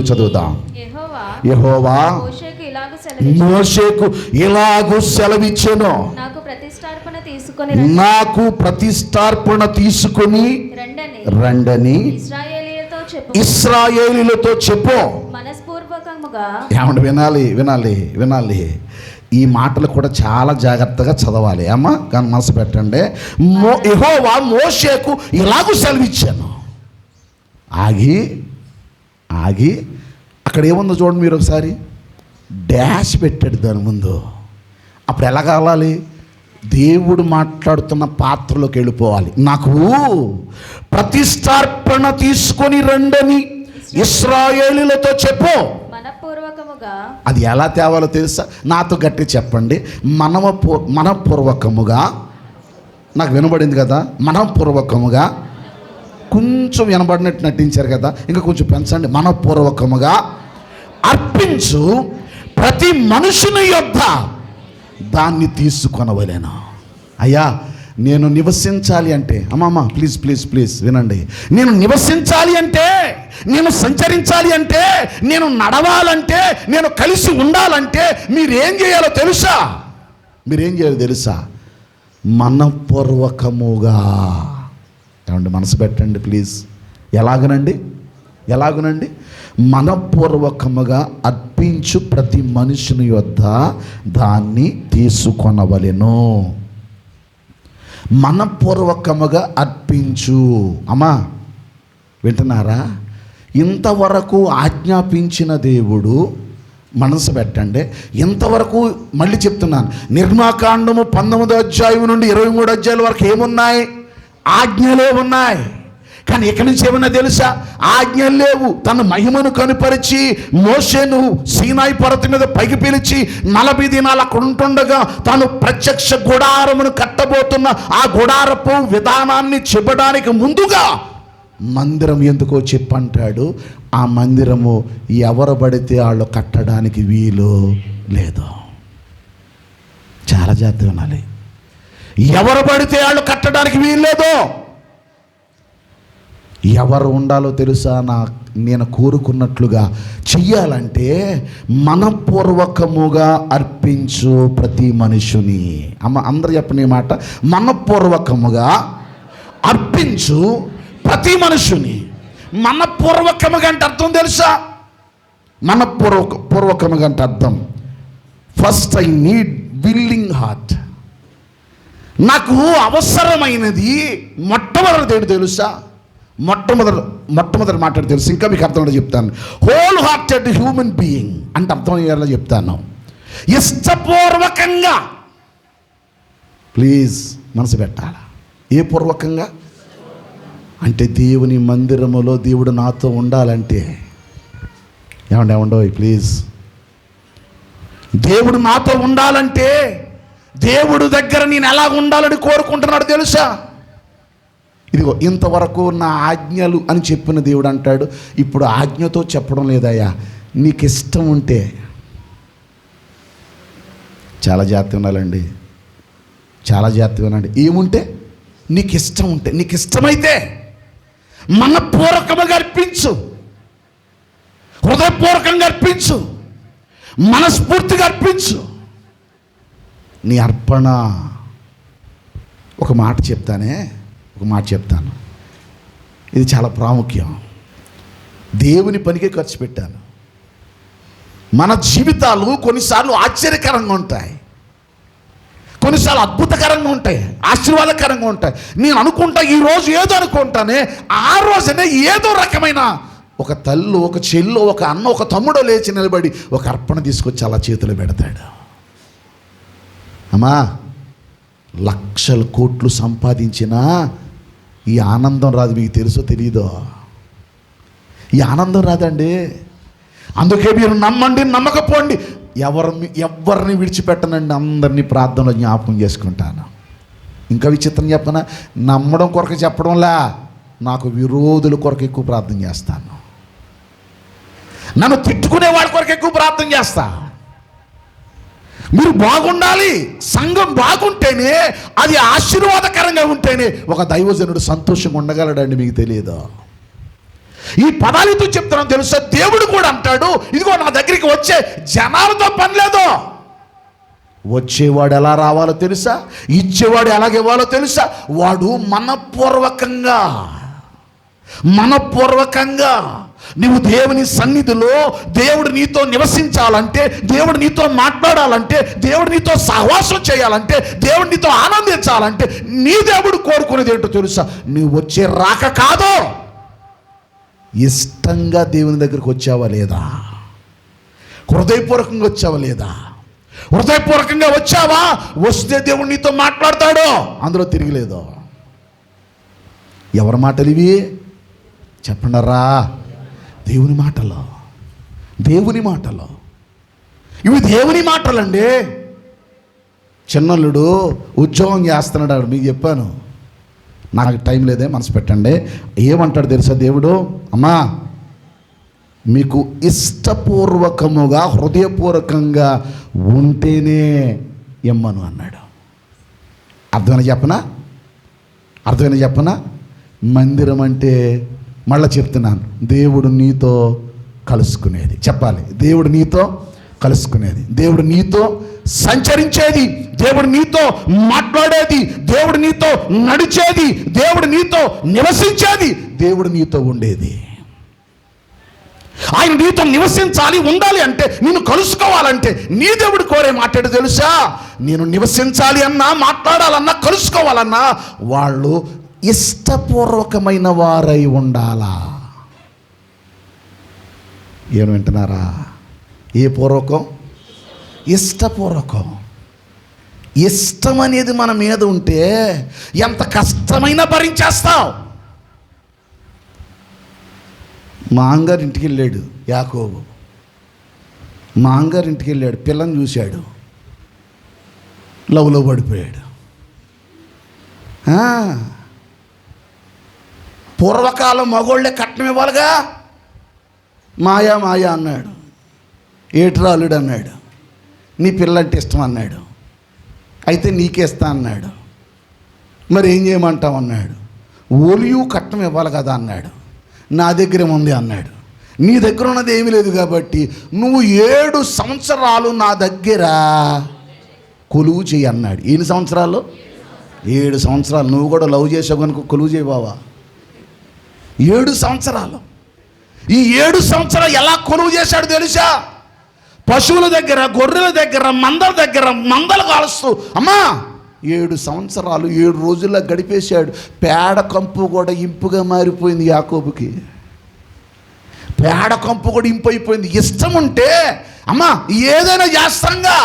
చదువుదాం. యెహోవా మోషేకు ఇలాగు సెలవిచ్చెను, నాకు ప్రతిష్టార్పణ తీసుకొని రండని ఇశ్రాయేలీయులతో చెప్పు. ఏమంటే వినాలి. ఈ మాటలు కూడా చాలా జాగ్రత్తగా చదవాలి అమ్మా, కానీ మనసు పెట్టండి. యెహోవా మోషేకు ఇలాగూ సెలవిచ్చాను. ఆగి అక్కడ ఏముందో చూడండి మీరు ఒకసారి. డాష్ పెట్టాడు దాని ముందు. అప్పుడు ఎలా కావాలి? దేవుడు మాట్లాడుతున్న పాత్రలోకి వెళ్ళిపోవాలి. నాకు ప్రతిష్టార్పణ తీసుకొని రండని ఇశ్రాయేలీయులతో చెప్పు. మనఃపూర్వకముగా. అది ఎలా తేవాలో తెలుసా? నాతో గట్టి చెప్పండి. మనఃపూర్వకముగా. నాకు వినబడింది కదా, మనఃపూర్వకముగా. కొంచెం వినబడినట్టు నటించారు కదా, ఇంకా కొంచెం పెంచండి. మనఃపూర్వకముగా అర్పించు ప్రతి మనుషుని యొద్ద దాన్ని తీసుకొనవలెను. అయ్యా, నేను నివసించాలి అంటే, అమ్మమ్మ ప్లీజ్ ప్లీజ్ ప్లీజ్ వినండి, నేను నివసించాలి అంటే, నేను సంచరించాలి అంటే, నేను నడవాలంటే, నేను కలిసి ఉండాలంటే మీరేం చేయాలో తెలుసా? మీరేం చేయాలో తెలుసా? మనఃపూర్వకముగా. ఏమండి, మనసు పెట్టండి ప్లీజ్. ఎలాగనండి? మనఃపూర్వకముగా అర్పించు ప్రతి మనుషుని యొద్ద దాన్ని తీసుకొనవలెను. మనఃపూర్వకముగా అర్పించు. అమ్మా వింటున్నారా? ఇంతవరకు ఆజ్ఞాపించిన దేవుడు, మనసు పెట్టండి, ఇంతవరకు మళ్ళీ చెప్తున్నాను, నిర్మాకాండము 19వ అధ్యాయం నుండి 23 అధ్యాయుల వరకు ఏమున్నాయి? ఆజ్ఞలే ఉన్నాయి. కానీ ఇక్కడి నుంచి ఏమన్నా తెలుసా? ఆజ్ఞలు లేవు. తన మహిమను కనుపరిచి మోషేను సీనాయి పర్వతం మీద పైకి పిలిచి 40 దినాలు అక్కడ ఉంటుండగా తాను ప్రత్యక్ష గుడారమును కట్టబోతున్న ఆ గుడారపు విధానాన్ని చెప్పడానికి ముందుగా మందిరం ఎందుకో చెప్పంటాడు. ఆ మందిరము ఎవరు పడితే వాళ్ళు కట్టడానికి వీలు లేదు. చాలా జాగ్రత్తగా వినాలి. ఎవరు పడితే వాళ్ళు కట్టడానికి వీలు లేదు. ఎవరు ఉండాలో తెలుసా? నేను కోరుకున్నట్లుగా చెయ్యాలంటే మనఃపూర్వకముగా అర్పించు ప్రతి మనుషుని. అందరూ చెప్పని మాట, మనఃపూర్వకముగా అర్పించు ప్రతి మనుషుని. మనఃపూర్వకముగా అంటే అర్థం తెలుసా? మనఃపూర్వకముగా అంటే అర్థం, first I need willing heart. నాకు అవసరమైనది మొట్టమొదటి ఏంటి తెలుసా? మొట్టమొదటి మాట్లాడి తెలుసు. ఇంకా మీకు అర్థం చెప్తాను. హోల్ హార్టెడ్ హ్యూమన్ బీయింగ్ అంటే అర్థం అయ్యేలా చెప్తాను. ఇష్టపూర్వకంగా. ప్లీజ్ మనసు పెట్టాలా? ఏ పూర్వకంగా అంటే దేవుని మందిరములో దేవుడు నాతో ఉండాలంటే, ఏమండో ప్లీజ్, దేవుడు నాతో ఉండాలంటే దేవుడు దగ్గర నేను ఎలా ఉండాలని కోరుకుంటున్నాడు తెలుసా? ఇదిగో ఇంతవరకు నా ఆజ్ఞలు అని చెప్పిన దేవుడు అంటాడు, ఇప్పుడు ఆజ్ఞతో చెప్పడం లేదయ్యా, నీకు ఇష్టం ఉంటే. చాలా జాగ్రత్త వినాలండి, చాలా జాగ్రత్త వినండి. ఏముంటే? నీకు ఇష్టం ఉంటే, నీకు ఇష్టమైతే మనఃపూర్వకంగా అర్పించు, హృదయపూర్వకంగా అర్పించు, మనస్ఫూర్తిగా అర్పించు. నీ అర్పణ. ఒక మాట చెప్తాను, ఇది చాలా ప్రాముఖ్యం. దేవుని పనికే ఖర్చు పెట్టాను. మన జీవితాలు కొన్నిసార్లు ఆశ్చర్యకరంగా ఉంటాయి, కొన్నిసార్లు అద్భుతకరంగా ఉంటాయి, ఆశీర్వాదకరంగా ఉంటాయి. నేను అనుకుంటా ఈరోజు ఏదో అనుకుంటానే, ఆ రోజునే ఏదో రకమైన ఒక తల్లు, ఒక చెల్లు, ఒక అన్న, ఒక తమ్ముడో లేచి నిలబడి ఒక అర్పణ తీసుకొచ్చి అలా చేతులు పెడతాడు. అమ్మా, లక్షల కోట్లు సంపాదించినా ఈ ఆనందం రాదు. మీకు తెలుసో తెలీదో? ఈ ఆనందం రాదండి. అందుకే మీరు నమ్మండి, నమ్మకపోండి, ఎవరిని విడిచిపెట్టనండి, అందరినీ ప్రార్థనలో జ్ఞాపకం చేసుకుంటాను. ఇంకా విచిత్రం చెప్పనా? నమ్మడం కొరకు చెప్పడంలా, నాకు విరోధుల కొరకు ఎక్కువ ప్రార్థన చేస్తాను. నన్ను తిట్టుకునే వాడి కొరకు ఎక్కువ ప్రార్థన చేస్తా. మీరు బాగుండాలి, సంఘం బాగుంటేనే, అది ఆశీర్వాదకరంగా ఉంటేనే ఒక దైవజనుడు సంతోషంగా ఉండగలడండి. మీకు తెలియదు? ఈ పదాలతో చెప్తున్నాను తెలుసా? దేవుడు కూడా అంటాడు, ఇదిగో నా దగ్గరికి వచ్చే జనాలతో పని లేదు. వచ్చేవాడు ఎలా రావాలో తెలుసా? ఇచ్చేవాడు ఎలాగివ్వాలో తెలుసా? వాడు మనఃపూర్వకంగా నువ్వు దేవుని సన్నిధిలో, దేవుడు నీతో నివసించాలంటే, దేవుడు నీతో మాట్లాడాలంటే, దేవుడు నీతో సహవాసం చేయాలంటే, దేవుడు నీతో ఆనందించాలంటే నీ దేవుడు కోరుకునేది ఏంటో తెలుసా? నువ్వు వచ్చే రాక కాదు, ఇష్టంగా దేవుని దగ్గరికి వచ్చావా లేదా? హృదయపూర్వకంగా వచ్చావా లేదా? హృదయపూర్వకంగా వచ్చావా? వస్తే దేవుడు నీతో మాట్లాడతాడు, అందులో తిరిగిలేదు. ఎవరి మాటలు ఇవి చెప్పండరా? దేవుని మాటలు. దేవుని మాటలు, ఇవి దేవుని మాటలండి. చిన్నల్లుడు ఉద్యోగం చేస్తున్నాడు, మీకు చెప్పాను, నాకు టైం లేదే, మనసు పెట్టండి. ఏమంటాడు తెలుసా దేవుడు? అమ్మా, మీకు ఇష్టపూర్వకముగా హృదయపూర్వకంగా ఉంటేనే ఇమ్మను అన్నాడు. అర్థమైనా చెప్పనా? మందిరం అంటే మళ్ళీ చెప్తున్నాను, దేవుడు నీతో కలుసుకునేది. చెప్పాలి, దేవుడు నీతో కలుసుకునేది, దేవుడు నీతో సంచరించేది, దేవుడు నీతో మాట్లాడేది, దేవుడు నీతో నడిచేది, దేవుడు నీతో నివసించేది, దేవుడు నీతో ఉండేది. ఆయన నీతో నివసించాలి, ఉండాలి అంటే, నిన్ను కలుసుకోవాలంటే నీ దేవుడు కోరే మాట్లాడు తెలుసా? నేను నివసించాలి అన్నా, మాట్లాడాలన్నా, కలుసుకోవాలన్నా వాళ్ళు ఇష్టపూర్వకమైన వారై ఉండాలా. ఏం వింటున్నారా? ఏ పూర్వకం? ఇష్టపూర్వకం. ఇష్టం అనేది మన మీద ఉంటే ఎంత కష్టమైనా భరించేస్తావు. మా అంగారింటికి వెళ్ళాడు యాకోబు. మా అంగారింటికి వెళ్ళాడు, పిల్లని చూశాడు, లవ్లో పడిపోయాడు. పూర్వకాలం మగోళ్ళే కట్నం ఇవ్వాలిగా. మాయా మాయా అన్నాడు. ఏట్రా అల్లుడు అన్నాడు. నీ పిల్లంటే ఇష్టం అన్నాడు. అయితే నీకేస్తా అన్నాడు. మరి ఏం చేయమంటావు అన్నాడు. ఒలియు కట్నం ఇవ్వాలి కదా అన్నాడు. నా దగ్గర ఉంది అన్నాడు. నీ దగ్గర ఉన్నది ఏమీ లేదు కాబట్టి నువ్వు 7 సంవత్సరాలు నా దగ్గర కొలువు చేయి అన్నాడు. ఎన్ని సంవత్సరాలు? 7 సంవత్సరాలు. నువ్వు కూడా లవ్ చేసావు కనుక కొలువు చేయి బావా. 7 సంవత్సరాలు. ఈ 7 సంవత్సరాలు ఎలా కొలువు చేశాడు తెలుసా? పశువుల దగ్గర, గొర్రెల దగ్గర, మందల దగ్గర మందలు కాలుస్తూ, అమ్మా 7 సంవత్సరాలు 7 రోజుల్లో గడిపేశాడు. పేడ కంపు కూడా ఇంపుగా మారిపోయింది యాకోబుకి. పేడ కంపు కూడా ఇంపు అయిపోయింది. ఇష్టం ఉంటే అమ్మా ఏదైనా చేస్తాంగా.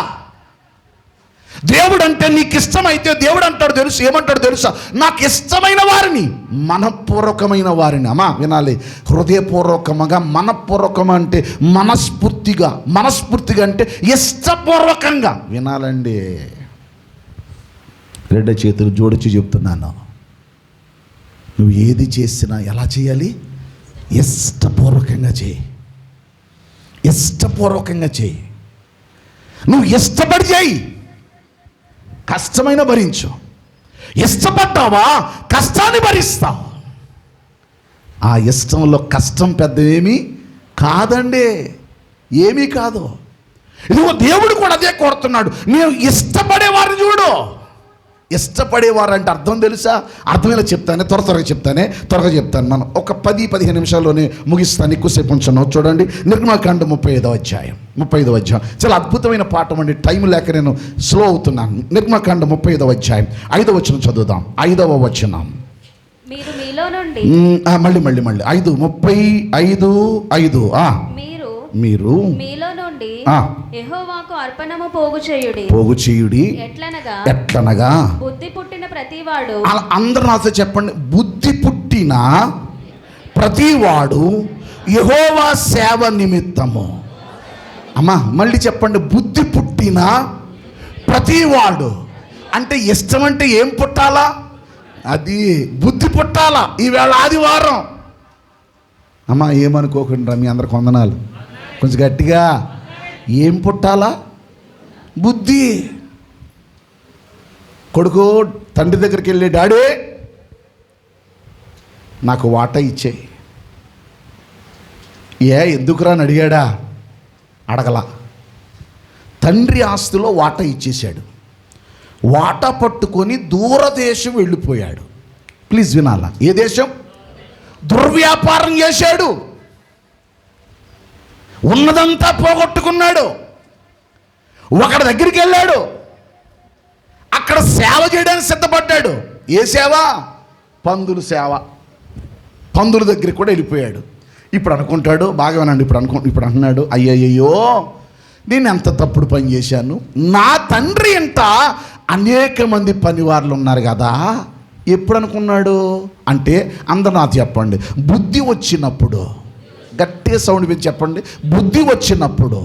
దేవుడు అంటే నీకు ఇష్టమైతే దేవుడు అంటాడు తెలుసు, ఏమంటాడు తెలుసా? నాకు ఇష్టమైన వారిని, మనఃపూర్వకమైన వారిని. అమ్మా వినాలి, హృదయపూర్వకముగా, మనఃపూర్వకం అంటే మనస్ఫూర్తిగా అంటే ఇష్టపూర్వకంగా వినాలండి. 2 చేతులు జోడించి చెప్తున్నాను, నువ్వు ఏది చేసినా ఎలా చేయాలి? ఇష్టపూర్వకంగా చేయి. ఇష్టపూర్వకంగా చేయి. నువ్వు ఇష్టపడి చేయి, కష్టమైన భరించు. ఇష్టపడ్డావా కష్టాన్ని భరిస్తావు. ఆ ఇష్టంలో కష్టం పెద్ద ఏమీ కాదండి, ఏమీ కాదు. ఇదిగో దేవుడు కూడా అదే కోరుతున్నాడు. నేను ఇష్టపడేవారిని చూడు. ఇష్టపడేవారు అంటే అర్థం తెలుసా? అర్థమేలా చెప్తానే, త్వరగా చెప్తాను. మనం ఒక 10-15 నిమిషాల్లోనే ముగిస్తాను, ఎక్కువసేపు ఉంచాను. చూడండి, నిర్గమాకాండం 35వ అధ్యాయం. చాలా అద్భుతమైన పాఠం అండి. టైం లేక నేను స్లో అవుతున్నాను. నిర్గమాకాండం 35వ అధ్యాయం 5వ వచనం చదువుదాం. 5వ వచనం. మీరు మీలో నుండి మళ్ళీ 5:35 మీరు మీలో నుండి యెహోవాకు అర్పణము పోగు చేయుడి. ఎట్లనగా బుద్ధి పుట్టిన ప్రతివాడు, అందరూ నాతో చెప్పండి, బుద్ధి పుట్టిన ప్రతివాడు యెహోవా సేవ నిమిత్తము. అమ్మా మళ్ళీ చెప్పండి, బుద్ధి పుట్టిన ప్రతివాడు అంటే ఇష్టం అంటే ఏం పుట్టాలా? అది బుద్ధి పుట్టాలా. ఈవేళ ఆదివారం. అమ్మా ఏమనుకోకుండా, మీ అందరికి వందనాలు. కొంచెం గట్టిగా, ఏం పుట్టాలా? బుద్ధి. కొడుకు తండ్రి దగ్గరికి వెళ్ళి, డాడీ నాకు వాటా ఇచ్చేయి. ఎందుకురా అని అడిగాడా? అడగలా. తండ్రి ఆస్తిలో వాటా ఇచ్చేశాడు. వాటా పట్టుకొని దూరదేశం వెళ్ళిపోయాడు. ప్లీజ్ వినాలా, ఏ దేశం? దుర్వ్యాపారం చేశాడు, ఉన్నదంతా పోగొట్టుకున్నాడు. ఒకడి దగ్గరికి వెళ్ళాడు, అక్కడ సేవ చేయడానికి సిద్ధపడ్డాడు. ఏ సేవ? పందుల సేవ. పందుల దగ్గరికి కూడా వెళ్ళిపోయాడు. ఇప్పుడు అనుకుంటాడు, బాగానండి, ఇప్పుడు అంటున్నాడు, అయ్యయ్యో నేను ఎంత తప్పుడు పని చేశాను. నా తండ్రి ఇంట అనేక మంది పనివారులు ఉన్నారు కదా. ఎప్పుడు అనుకున్నాడు అంటే, అందరూ నాకు చెప్పండి, బుద్ధి వచ్చినప్పుడు. గట్టిగా సౌండ్ పెంచి చెప్పండి. బుద్ధి వచ్చినప్పుడు.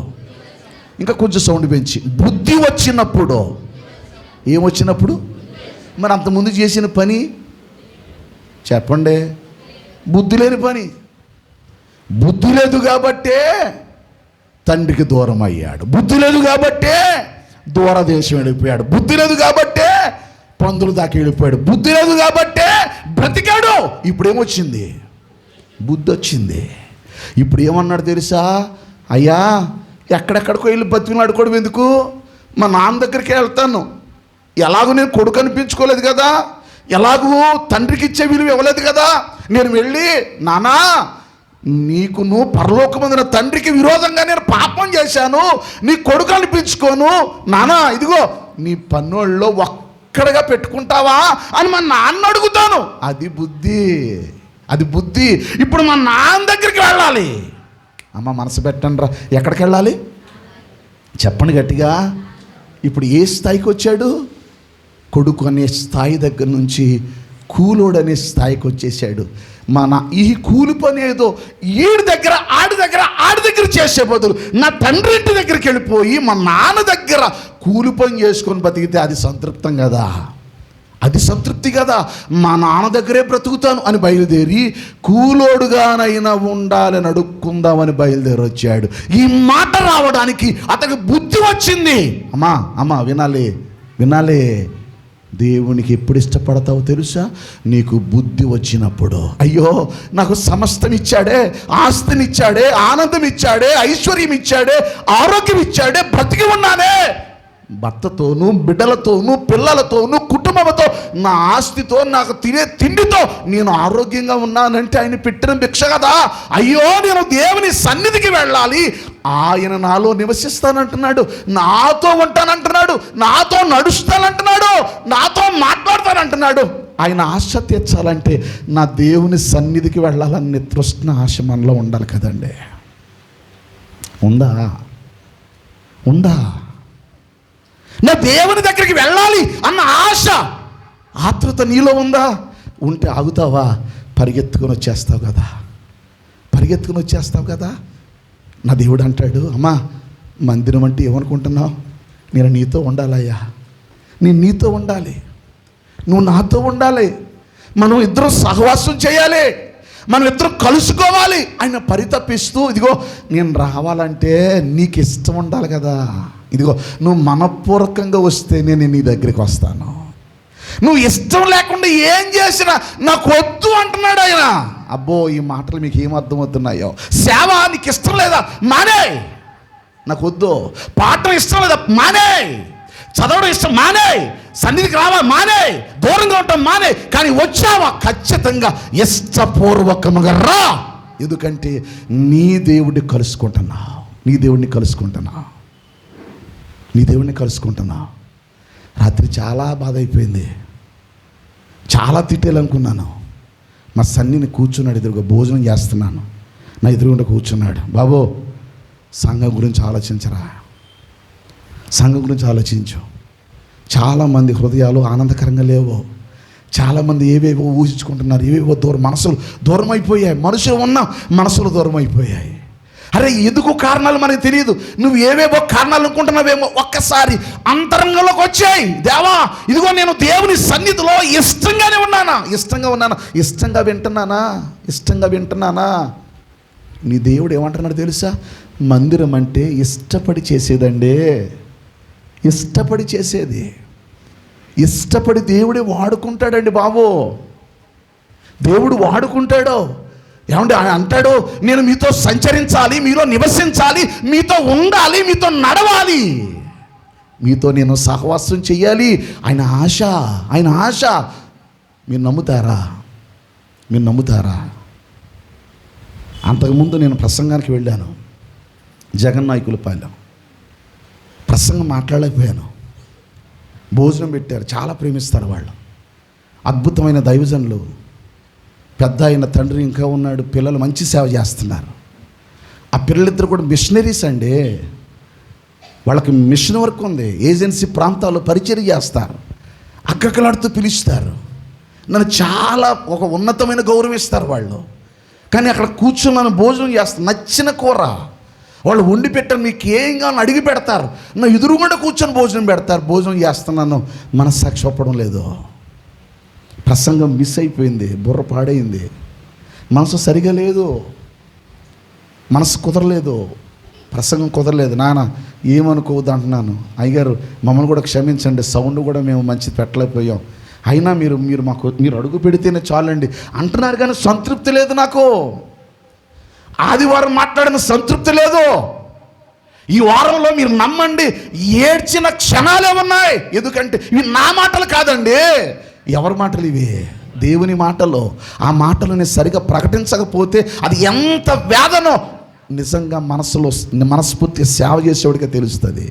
ఇంకా కొంచెం సౌండ్ పెంచి, బుద్ధి వచ్చినప్పుడు. ఏమొచ్చినప్పుడు? మరి అంతకుముందు చేసిన పని చెప్పండి. బుద్ధి లేని పని. బుద్ధి లేదు కాబట్టే తండ్రికి దూరం అయ్యాడు. బుద్ధి లేదు కాబట్టే దూరదేశం వెళ్ళిపోయాడు. బుద్ధి లేదు కాబట్టే పందులు దాకా వెళ్ళిపోయాడు. బుద్ధి లేదు కాబట్టే బ్రతికాడు. ఇప్పుడు ఏమొచ్చింది? బుద్ధి వచ్చింది. ఇప్పుడు ఏమన్నాడు తెలుసా? అయ్యా, ఎక్కడెక్కడికో వెళ్ళి బతికినాడుకోవడం ఎందుకు? మా నాన్న దగ్గరికి వెళ్తాను. ఎలాగో నేను కొడుకు అనిపించుకోలేదు కదా, ఎలాగూ తండ్రికి ఇచ్చే విలువ ఇవ్వలేదు కదా, నేను వెళ్ళి నానా నీకును పరలోకమందున తండ్రికి విరోధంగా నేను పాపం చేశాను, నీ కొడుకు అనిపించుకోను, నానా ఇదిగో నీ పన్నోళ్ళలో ఒక్కడగా పెట్టుకుంటావా అని మా నాన్న అడుగుతాను. అది బుద్ధి, అది బుద్ధి. ఇప్పుడు మా నాన్న దగ్గరికి వెళ్ళాలి. అమ్మ మనసు పెట్టండి రా. ఎక్కడికి వెళ్ళాలి చెప్పండి గట్టిగా. ఇప్పుడు ఏ స్థాయికి వచ్చాడు? కొడుకు అనే స్థాయి దగ్గర నుంచి కూలోడు అనే స్థాయికి వచ్చేసాడు. ఈ కూలి పని ఏదో ఆడి దగ్గర చేసే బదులు నా తండ్రి ఇంటి దగ్గరికి వెళ్ళిపోయి మా నాన్న దగ్గర కూలి పని చేసుకొని బతికితే అది సంతృప్తం కదా, అది సంతృప్తి కదా. మా నాన్న దగ్గరే బ్రతుకుతాను అని బయలుదేరి కూలోడుగానైనా ఉండాలని అడుక్కుందామని బయలుదేరి వచ్చాడు. ఈ మాట రావడానికి అతనికి బుద్ధి వచ్చింది. అమ్మా వినాలి. దేవునికి ఎప్పుడు ఇష్టపడతావో తెలుసా? నీకు బుద్ధి వచ్చినప్పుడు. అయ్యో, నాకు సమస్తం ఇచ్చాడే, ఆస్తినిచ్చాడే, ఆనందం ఇచ్చాడే, ఐశ్వర్యం ఇచ్చాడే, ఆరోగ్యం ఇచ్చాడే, బ్రతికి ఉన్నానే, భర్తతోనూ బిడ్డలతోనూ పిల్లలతోనూ కుటుంబంతో నా ఆస్తితో నాకు తినే తిండితో నేను ఆరోగ్యంగా ఉన్నానంటే ఆయన పెట్టిన భిక్ష కదా. అయ్యో, నేను దేవుని సన్నిధికి వెళ్ళాలి, ఆయన నాలో నివసిస్తానంటున్నాడు, నాతో ఉంటానంటున్నాడు, నాతో నడుస్తానంటున్నాడు, నాతో మాట్లాడతానంటున్నాడు. ఆయన ఆశ తీర్చాలంటే నా దేవుని సన్నిధికి వెళ్ళాలనే తృష్ణ ఆశ మనలో ఉండాలి కదండి. ఉందా? నా దేవుని దగ్గరికి వెళ్ళాలి అన్న ఆశ, ఆతృత నీలో ఉందా? ఉంటే ఆగుతావా? పరిగెత్తుకొని వచ్చేస్తావు కదా. నా దేవుడు అంటాడు, అమ్మా మందిరం అంటే ఏమనుకుంటున్నావు? నేను నీతో ఉండాలయ్యా, నేను నీతో ఉండాలి, నువ్వు నాతో ఉండాలి, మనం ఇద్దరం సహవాసం చేయాలి, మనం ఇద్దరం కలుసుకోవాలి. ఆయన పరితపిస్తూ, ఇదిగో నేను రావాలంటే నీకు ఇష్టం ఉండాలి కదా, ఇదిగో నువ్వు మనపూర్వకంగా వస్తే నేను నీ దగ్గరికి వస్తాను, నువ్వు ఇష్టం లేకుండా ఏం చేసినా నాకు వద్దు అంటున్నాడు ఆయన. అబ్బో, ఈ మాటలు మీకు ఏం అర్థమవుతున్నాయో? సేవ నీకు ఇష్టం లేదా? మానే. నాకు వద్దు. పాఠం ఇష్టం లేదా? మానే. చదవడం ఇష్టం? మానే. సన్నిధికి రావా? మానే. దూరంగా ఉంటాం? మానే. కానీ వచ్చావా? ఖచ్చితంగా ఇష్టపూర్వకముగా రా. ఎందుకంటే నీ దేవుడిని కలుసుకుంటున్నావు. రాత్రి చాలా బాధ అయిపోయింది, చాలా తిట్టేయాలనుకున్నాను. మా సన్నిని కూర్చున్నాడు, ఎదురుగా భోజనం చేస్తున్నాను, నా ఎదురుగుండా కూర్చున్నాడు. బాబో, సంఘం గురించి ఆలోచించు. చాలామంది హృదయాలు ఆనందకరంగా లేవు. చాలామంది ఏవేవో ఊహించుకుంటున్నారు, ఏవేవో మనసులు దూరం అయిపోయాయి. మనుషులు ఉన్నా మనసులు దూరం అయిపోయాయి. అరే, ఎందుకు కారణాలు మనకు తెలియదు. నువ్వు ఏవేవో కారణాలు అనుకుంటున్నావేమో, ఒక్కసారి అంతరంగంలోకి వచ్చాయి. దేవా, ఇదిగో నేను దేవుని సన్నిధిలో ఇష్టంగా ఉన్నానా? ఇష్టంగా వింటున్నానా? నీ దేవుడు ఏమంటున్నాడు తెలుసా? మందిరం అంటే ఇష్టపడి చేసేదండి, ఇష్టపడి చేసేది. ఇష్టపడి దేవుడే వాడుకుంటాడండి బాబు. దేవుడు వాడుకుంటాడు. ఏమంటే ఆయన అంటాడు, నేను మీతో సంచరించాలి, మీలో నివసించాలి, మీతో ఉండాలి, మీతో నడవాలి, మీతో నేను సహవాసం చెయ్యాలి. ఆయన ఆశ. మీరు నమ్ముతారా? అంతకుముందు నేను ప్రసంగానికి వెళ్ళాను, జగన్నాయకులపాలెం. ప్రసంగం మాట్లాడలేకపోయాను. భోజనం పెట్టారు, చాలా ప్రేమిస్తారు వాళ్ళు, అద్భుతమైన దైవజనులు. పెద్ద అయిన తండ్రి ఇంకా ఉన్నాడు, పిల్లలు మంచి సేవ చేస్తున్నారు. ఆ పిల్లలిద్దరు కూడా మిషనరీస్ అండి. వాళ్ళకి మిషన్ వర్క్ ఉంది, ఏజెన్సీ ప్రాంతాల్లో పరిచర్య చేస్తారు, అక్కకలాడుతూ పిలుస్తారు. నన్ను చాలా ఒక ఉన్నతమైన గౌరవం ఇస్తారు వాళ్ళు. కానీ అక్కడ కూర్చున్నాను, భోజనం చేస్తాను, నచ్చిన కూర వాళ్ళు వండి పెట్టారు, మీకు ఏం కావాలని అడిగి పెడతారు, నా ఎదురుగుండా కూర్చొని భోజనం పెడతారు, భోజనం చేస్తున్నాను, మనస్సాక్షి ఒప్పడం లేదు, ప్రసంగం మిస్ అయిపోయింది, బుర్ర పాడైంది, మనసు సరిగా లేదు, మనసు కుదరలేదు, ప్రసంగం కుదరలేదు. నాన్న ఏమనుకోవద్దు అంటున్నాను, అయ్యగారు మమ్మల్ని కూడా క్షమించండి, సౌండ్ కూడా మేము మంచిది పెట్టలేకపోయాం, అయినా మీరు అడుగు పెడితేనే చాలండి అంటున్నారు, కానీ సంతృప్తి లేదు నాకు. ఆదివారం మాట్లాడిన సంతృప్తి లేదు. ఈ వారంలో మీరు నమ్మండి, ఏడ్చిన క్షణాలే ఉన్నాయి. ఎందుకంటే ఇవి నా మాటలు కాదండి, ఎవరి మాటలు ఇవి? దేవుని మాటలు. ఆ మాటలని సరిగా ప్రకటించకపోతే అది ఎంత వేదనో నిజంగా మనస్ఫూర్తిగా సేవ చేసేవాడిగా తెలుస్తుంది.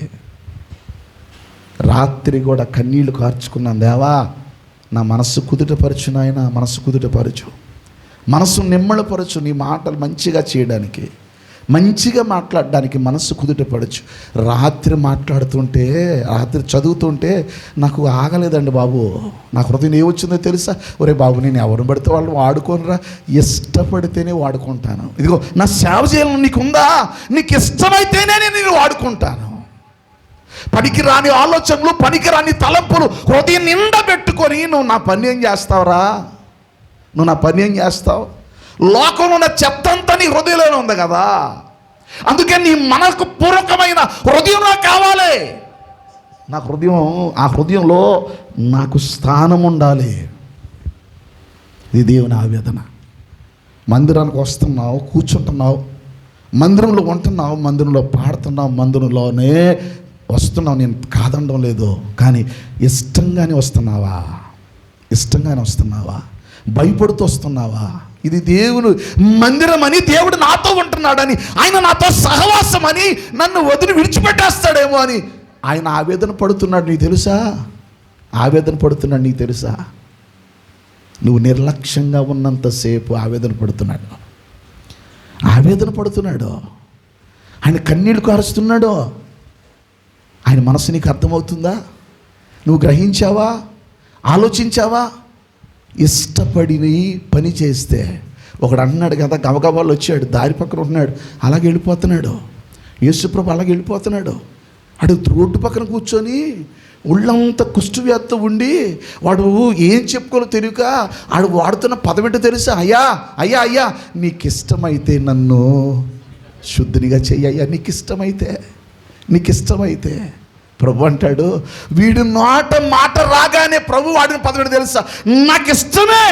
రాత్రి కూడా కన్నీళ్లు కార్చుకున్నాను, దేవా నా మనస్సు కుదుటపరచు నాయన, మనస్సు కుదుటపరచు, మనసు నిమ్మళపరచు, నీ మాటలు మంచిగా చేయడానికి, మంచిగా మాట్లాడడానికి మనస్సు కుదుటపరచు. రాత్రి మాట్లాడుతుంటే, రాత్రి చదువుతుంటే నాకు ఆగలేదండి బాబు. నా హృదయం ఏమొచ్చిందో తెలుసా? ఒరే బాబు, నేను ఎవరిని పడితే వాళ్ళు వాడుకోనరా, ఇష్టపడితేనే వాడుకుంటాను. ఇదిగో నా సేవ చేయాలని నీకుందా, నీకు ఇష్టమైతేనే నేను వాడుకుంటాను. పనికి రాని ఆలోచనలు, పనికి రాని తలంపులు హృదయం నిండా పెట్టుకొని నువ్వు నా పని ఏం చేస్తావురా? నువ్వు నా పని ఏం చేస్తావు? లోకంలో ఉన్న చెత్తంతా నీ హృదయంలోనే ఉంది కదా. అందుకే నీ మనకు పూర్వకమైన హృదయం నాకు కావాలి. నా హృదయం, ఆ హృదయంలో నాకు స్థానం ఉండాలి. ఇది దేవుని ఆవేదన. మందిరానికి వస్తున్నావు, కూర్చుంటున్నావు, మందిరంలో ఉంటున్నావు, మందిరంలో పాడుతున్నావు, మందిరంలోనే వస్తున్నావు, నేను కాదనడం లేదు, కానీ ఇష్టంగానే వస్తున్నావా? ఇష్టంగానే వస్తున్నావా? భయపడుతూ వస్తున్నావా? ఇది దేవుని మందిరం అని, దేవుడు నాతో ఉంటున్నాడని, ఆయన నాతో సహవాసం అని, నన్ను వదిలి విడిచిపెట్టేస్తాడేమో అని ఆయన ఆవేదన పడుతున్నాడు. నీకు తెలుసా? ఆవేదన పడుతున్నాడు, నీకు తెలుసా? నువ్వు నిర్లక్ష్యంగా ఉన్నంతసేపు ఆవేదన పడుతున్నాడు, ఆవేదన పడుతున్నాడు. ఆయన కన్నీళ్లు కారుస్తున్నాడు. ఆయన మనసు నీకు అర్థమవుతుందా? నువ్వు గ్రహించావా? ఆలోచించావా? ఇష్టపడి పని చేస్తే, ఒకడు అంటున్నాడు కదా, గబగబాలు వచ్చాడు, దారి పక్కన ఉంటున్నాడు, అలాగే వెళ్ళిపోతున్నాడు. యేసుప్రభు అలాగే వెళ్ళిపోతున్నాడు. వాడు రోడ్డు పక్కన కూర్చొని ఒళ్ళంతా కుష్ఠవ్యాధితో ఉండి వాడు ఏం చెప్పుకోలో తెలియక వాడు వాడుతున్న పదమేంటో తెలుసా? అయ్యా అయ్యా అయ్యా, నీకు ఇష్టమైతే నన్ను శుద్ధినిగా చెయ్యయ్యా, నీకు ఇష్టమైతే. ప్రభు అంటాడు, వీడు మాట రాగానే ప్రభు వాడిన పదవి తెలుసా? నాకు ఇష్టమే.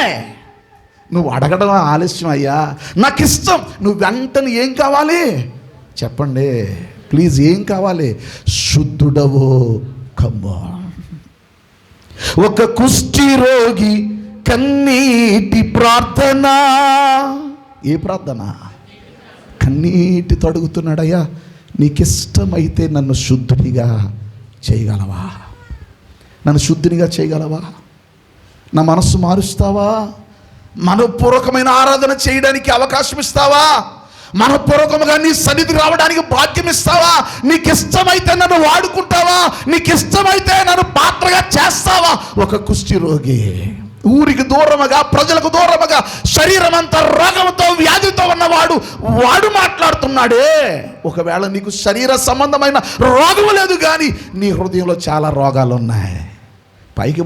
నువ్వు అడగడం ఆలస్యం అయ్యా, నాకు ఇష్టం. నువ్వు వెంటనే ఏం కావాలి చెప్పండి ప్లీజ్, ఏం కావాలి? శుద్ధుడవో కమ్మా. ఒక కుష్టి రోగి కన్నీటి ప్రార్థన. ఏ ప్రార్థన? కన్నీటితో అడుగుతున్నాడయ్యా, నీకు ఇష్టమైతే నన్ను శుద్ధునిగా చేయగలవా? నన్ను శుద్ధినిగా చేయగలవా? నా మనస్సు మారుస్తావా? మనపూర్వకమైన ఆరాధన చేయడానికి అవకాశం ఇస్తావా? మనపూర్వకంగా నీ సన్నిధికి రావడానికి భాగ్యం ఇస్తావా? నీకు ఇష్టమైతే నన్ను వాడుకుంటావా? నీకు ఇష్టమైతే నన్ను పాత్రగా చేస్తావా? ఒక కుష్టి రోగి, ఊరికి దూరముగా, ప్రజలకు దూరముగా, శరీరం అంతా రోగంతో, వ్యాధితో ఉన్నవాడు, వాడు మాట్లాడుతున్నాడే. ఒకవేళ నీకు శరీర సంబంధమైన రోగం లేదు, కానీ నీ హృదయంలో చాలా రోగాలు ఉన్నాయి. పైకి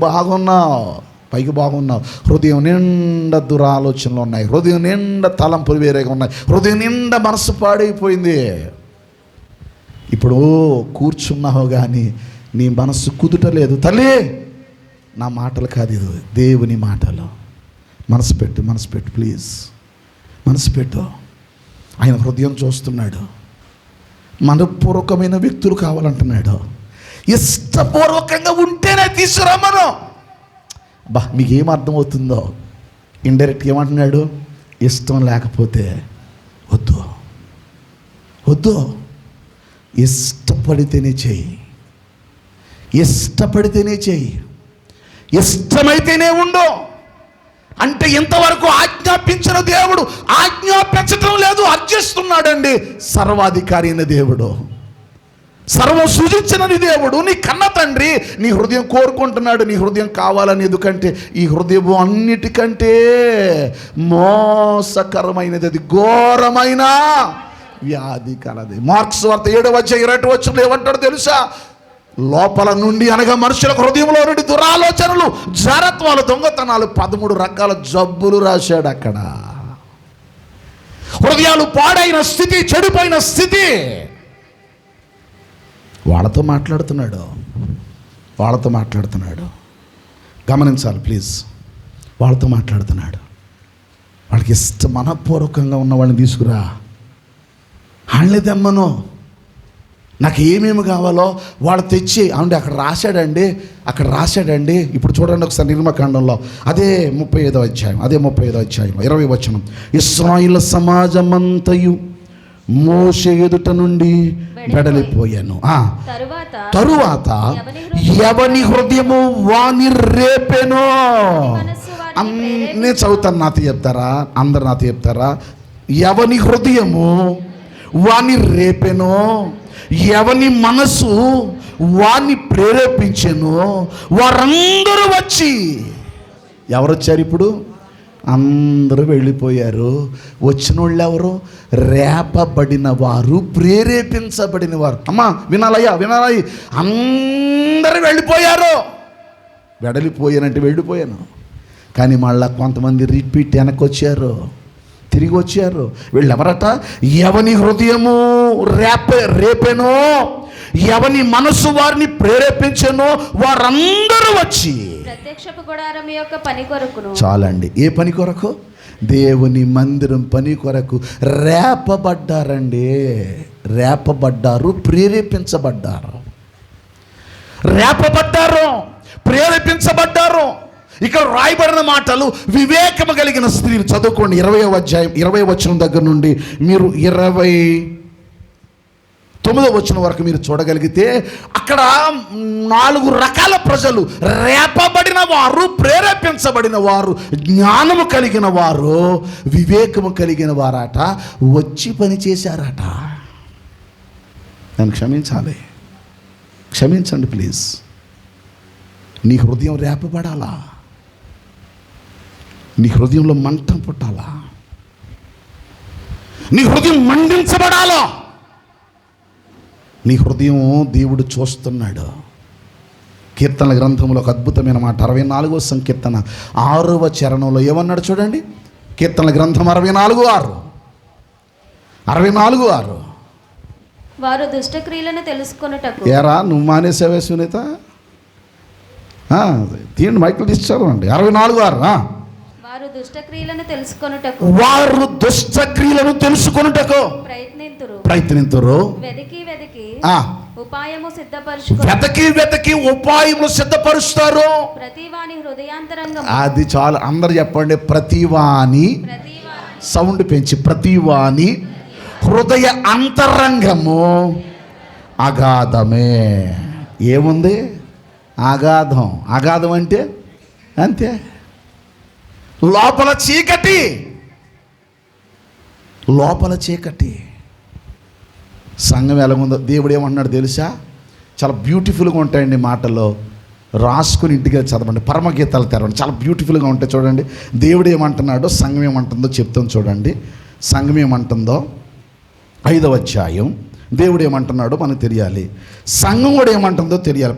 బాగున్నావు, హృదయం నిండా దురాలోచనలు ఉన్నాయి, హృదయం నిండా తలంపులు వేరేగా ఉన్నాయి, హృదయం నిండా మనసు పాడైపోయింది. ఇప్పుడు కూర్చున్నావు కానీ నీ మనస్సు కుదుటలేదు. తల్లి, నా మాటలు కాదు, ఇది దేవుని మాటలు. మనసు పెట్టు ప్లీజ్, మనసు పెట్టు. ఆయన హృదయం చూస్తున్నాడు. మనపూర్వకమైన వ్యక్తులు కావాలంటున్నాడు. ఇష్టపూర్వకంగా ఉంటేనే తీసుకురమ్మను. మీకు ఏం అర్థమవుతుందో? ఇండైరెక్ట్గా ఏమంటున్నాడు? ఇష్టం లేకపోతే వద్దు. ఇష్టపడితేనే చెయ్యి, ఇష్టమైతేనే ఉండు. అంటే ఇంతవరకు ఆజ్ఞాపించిన దేవుడు ఆజ్ఞాపించడం లేదు, అర్జిస్తున్నాడండి. సర్వాధికారి అయిన దేవుడు, సర్వం సృజించిన నీ దేవుడు, నీ కన్న తండ్రి నీ హృదయం కోరుకుంటున్నాడు. నీ హృదయం కావాలని. ఎందుకంటే ఈ హృదయం అన్నిటికంటే మోసకరమైనది, అది ఘోరమైన వ్యాధి కలది. మార్క్స్ వార్త 7:28 ఏమంటాడు తెలుసా? లోపల నుండి అనగా మనుషుల హృదయంలో నుండి దురాలోచనలు, జారత్వాలు, దొంగతనాలు, 13 రకాల జబ్బులు రాశాడు అక్కడ. హృదయాలు పాడైన స్థితి, చెడిపోయిన స్థితి. వాళ్ళతో మాట్లాడుతున్నాడు. గమనించాలి ప్లీజ్. వాళ్ళతో మాట్లాడుతున్నాడు. వాళ్ళకి మనపూర్వకంగా ఉన్న వాళ్ళని తీసుకురా, వాళ్ళని తెమ్మను, నాకు ఏమేమి కావాలో వాళ్ళు తెచ్చి. అంటే అక్కడ రాశాడండి. ఇప్పుడు చూడండి ఒకసారి నిర్మకాండంలో అదే 35వ అధ్యాయం 20వ వచనం. ఇశ్రాయేలు సమాజమంతయు మోషే ఎదుట నుండి వెడలిపోయాను. తరువాత ఎవని హృదయము వాని రేపెనో. నేను చదువుతాను, నాతో చెప్తారా? అందరు నాతో చెప్తారా? ఎవని హృదయము వాని రేపెనో, ఎవని మనసు వాన్ని ప్రేరేపించెను, వారందరూ వచ్చి. ఎవరు వచ్చారు ఇప్పుడు? అందరూ వెళ్ళిపోయారు. వచ్చిన వాళ్ళు ఎవరు? రేపబడిన వారు, ప్రేరేపించబడిన వారు. అమ్మా వినాలయ్యా. అందరూ వెళ్ళిపోయారు. వెళ్ళిపోయాను. కానీ మళ్ళా కొంతమంది రిపీట్ వెనక్కి తిరిగి వచ్చారు. వీళ్ళు ఎవరట? ఎవని హృదయము రేపెనో, ఎవని మనసు వారిని ప్రేరేపించెనో వారందరూ వచ్చి. ప్రత్యక్షపు గుడారం యొక్క పని కొరకును. చాలండి. ఏ పని కొరకు? దేవుని మందిరం పని కొరకు రేపబడ్డారు, ప్రేరేపించబడ్డారు. ఇక్కడ రాయబడిన మాటలు వివేకము కలిగిన స్త్రీలు. చదువుకోండి 20వ అధ్యాయం 20వ వచనం దగ్గర నుండి మీరు 29వ వచనం వరకు మీరు చూడగలిగితే అక్కడ 4 రకాల ప్రజలు. రేపబడిన వారు, ప్రేరేపించబడిన వారు, జ్ఞానము కలిగిన వారు, వివేకము కలిగిన వారట, వచ్చి పని చేశారట. నన్ను క్షమించండి ప్లీజ్. నీ హృదయం రేపబడాలా? నీ హృదయంలో మంటం పుట్టాలా? నీ హృదయం మండించబడాలా? నీ హృదయం దేవుడు చూస్తున్నాడు. కీర్తనల గ్రంథంలో ఒక అద్భుతమైన మాట, 64వ సంకీర్తన 6వ చరణంలో ఏమన్నాడు చూడండి. కీర్తనల గ్రంథం 64:6. వారు దుష్టక్రియలను తెలుసుకొనుటకు. ఏరా నువ్వు మానేసావే సునీత? తీయండి, మైకులు తీస్తారు అండి. 64:6. వారు దుష్టక్రియలను తెలుసుకొనుటకు ప్రయత్నింతురు. వెతికి ఉపాయము సిద్ధపరుస్తారు. ప్రతివాని హృదయాంతరంగము. అది చాలు. అందరు చెప్పండి. ప్రతివాని. సౌండ్ పెంచి. ప్రతివాని హృదయ అంతరంగము అగాధమే. ఏముంది? అగాధం అంటే అంతే, లోపల చీకటి. సంఘం ఎలాగుందో దేవుడు ఏమంటున్నాడు తెలుసా? చాలా బ్యూటిఫుల్గా ఉంటాయండి మాటల్లో. రాసుకుని ఇంటికి చదవండి, పరమగీతాలు తెరవండి, చాలా బ్యూటిఫుల్గా ఉంటాయి. చూడండి దేవుడు ఏమంటున్నాడో, సంఘం ఏమంటుందో చెప్తాం. చూడండి సంఘం ఏమంటుందో. 5వ అధ్యాయం దేవుడు ఏమంటున్నాడో మనకు తెలియాలి, సంఘం కూడా ఏమంటుందో తెలియాలి.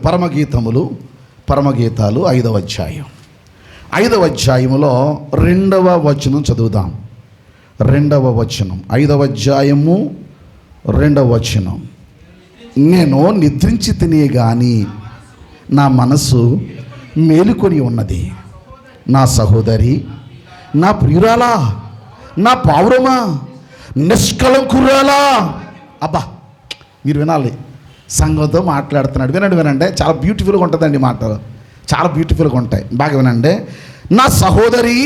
పరమగీతాలు 5వ అధ్యాయం 5వ అధ్యాయములో 2వ వచనం చదువుదాం. 2వ వచనం 5వ అధ్యాయము 2వ వచనం. నేను నిద్రించి తినే గాని నా మనసు మేలుకొని ఉన్నది. నా సహోదరి, నా ప్రియురాలా, నా పావురమా, నిష్కలంకురాలా. అబ్బా మీరు వినాలి, సంఘంతో మాట్లాడుతున్నాడు. వినండి, చాలా బ్యూటిఫుల్గా ఉంటుందండి మాటలు, చాలా బ్యూటిఫుల్గా ఉంటాయి. బాగా వినండి. నా సహోదరి,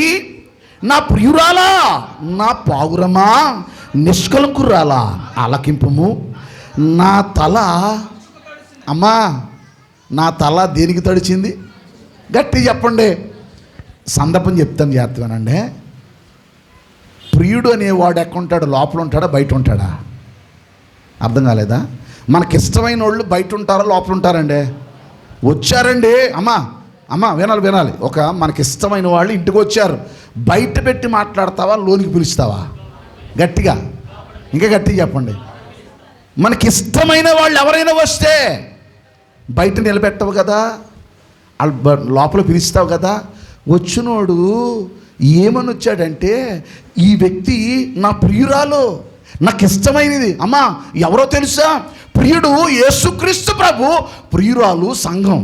నా ప్రియురాలా, నా పావురమా, నిష్కలంకురాలా, ఆలకింపుము. నా తల, అమ్మా నా తల దేనికి తడిచింది? గట్టి చెప్పండి. సందర్భం చెప్తాను, జాగ్రత్తగానండి. ప్రియుడు అనేవాడు ఎక్కడ ఉంటాడు? లోపల ఉంటాడా, బయట ఉంటాడా? అర్థం కాలేదా? మనకిష్టమైన వాళ్ళు బయట ఉంటారా లోపల ఉంటారండి? వచ్చారండి అమ్మా వినాలి. మనకిష్టమైన వాళ్ళు ఇంటికి వచ్చారు, బయట పెట్టి మాట్లాడతావా, లోనికి పిలుస్తావా? గట్టిగా, ఇంకా గట్టిగా చెప్పండి. మనకిష్టమైన వాళ్ళు ఎవరైనా వస్తే బయట నిలబెట్టవు కదా, లోపల పిలుస్తావు కదా. వచ్చినోడు ఏమని వచ్చాడంటే, ఈ వ్యక్తి నా ప్రియురాలు, నాకు ఇష్టమైనది. అమ్మా ఎవరో తెలుసా? ప్రియుడు యేసుక్రీస్తు ప్రభు, ప్రియురాలు సంఘం.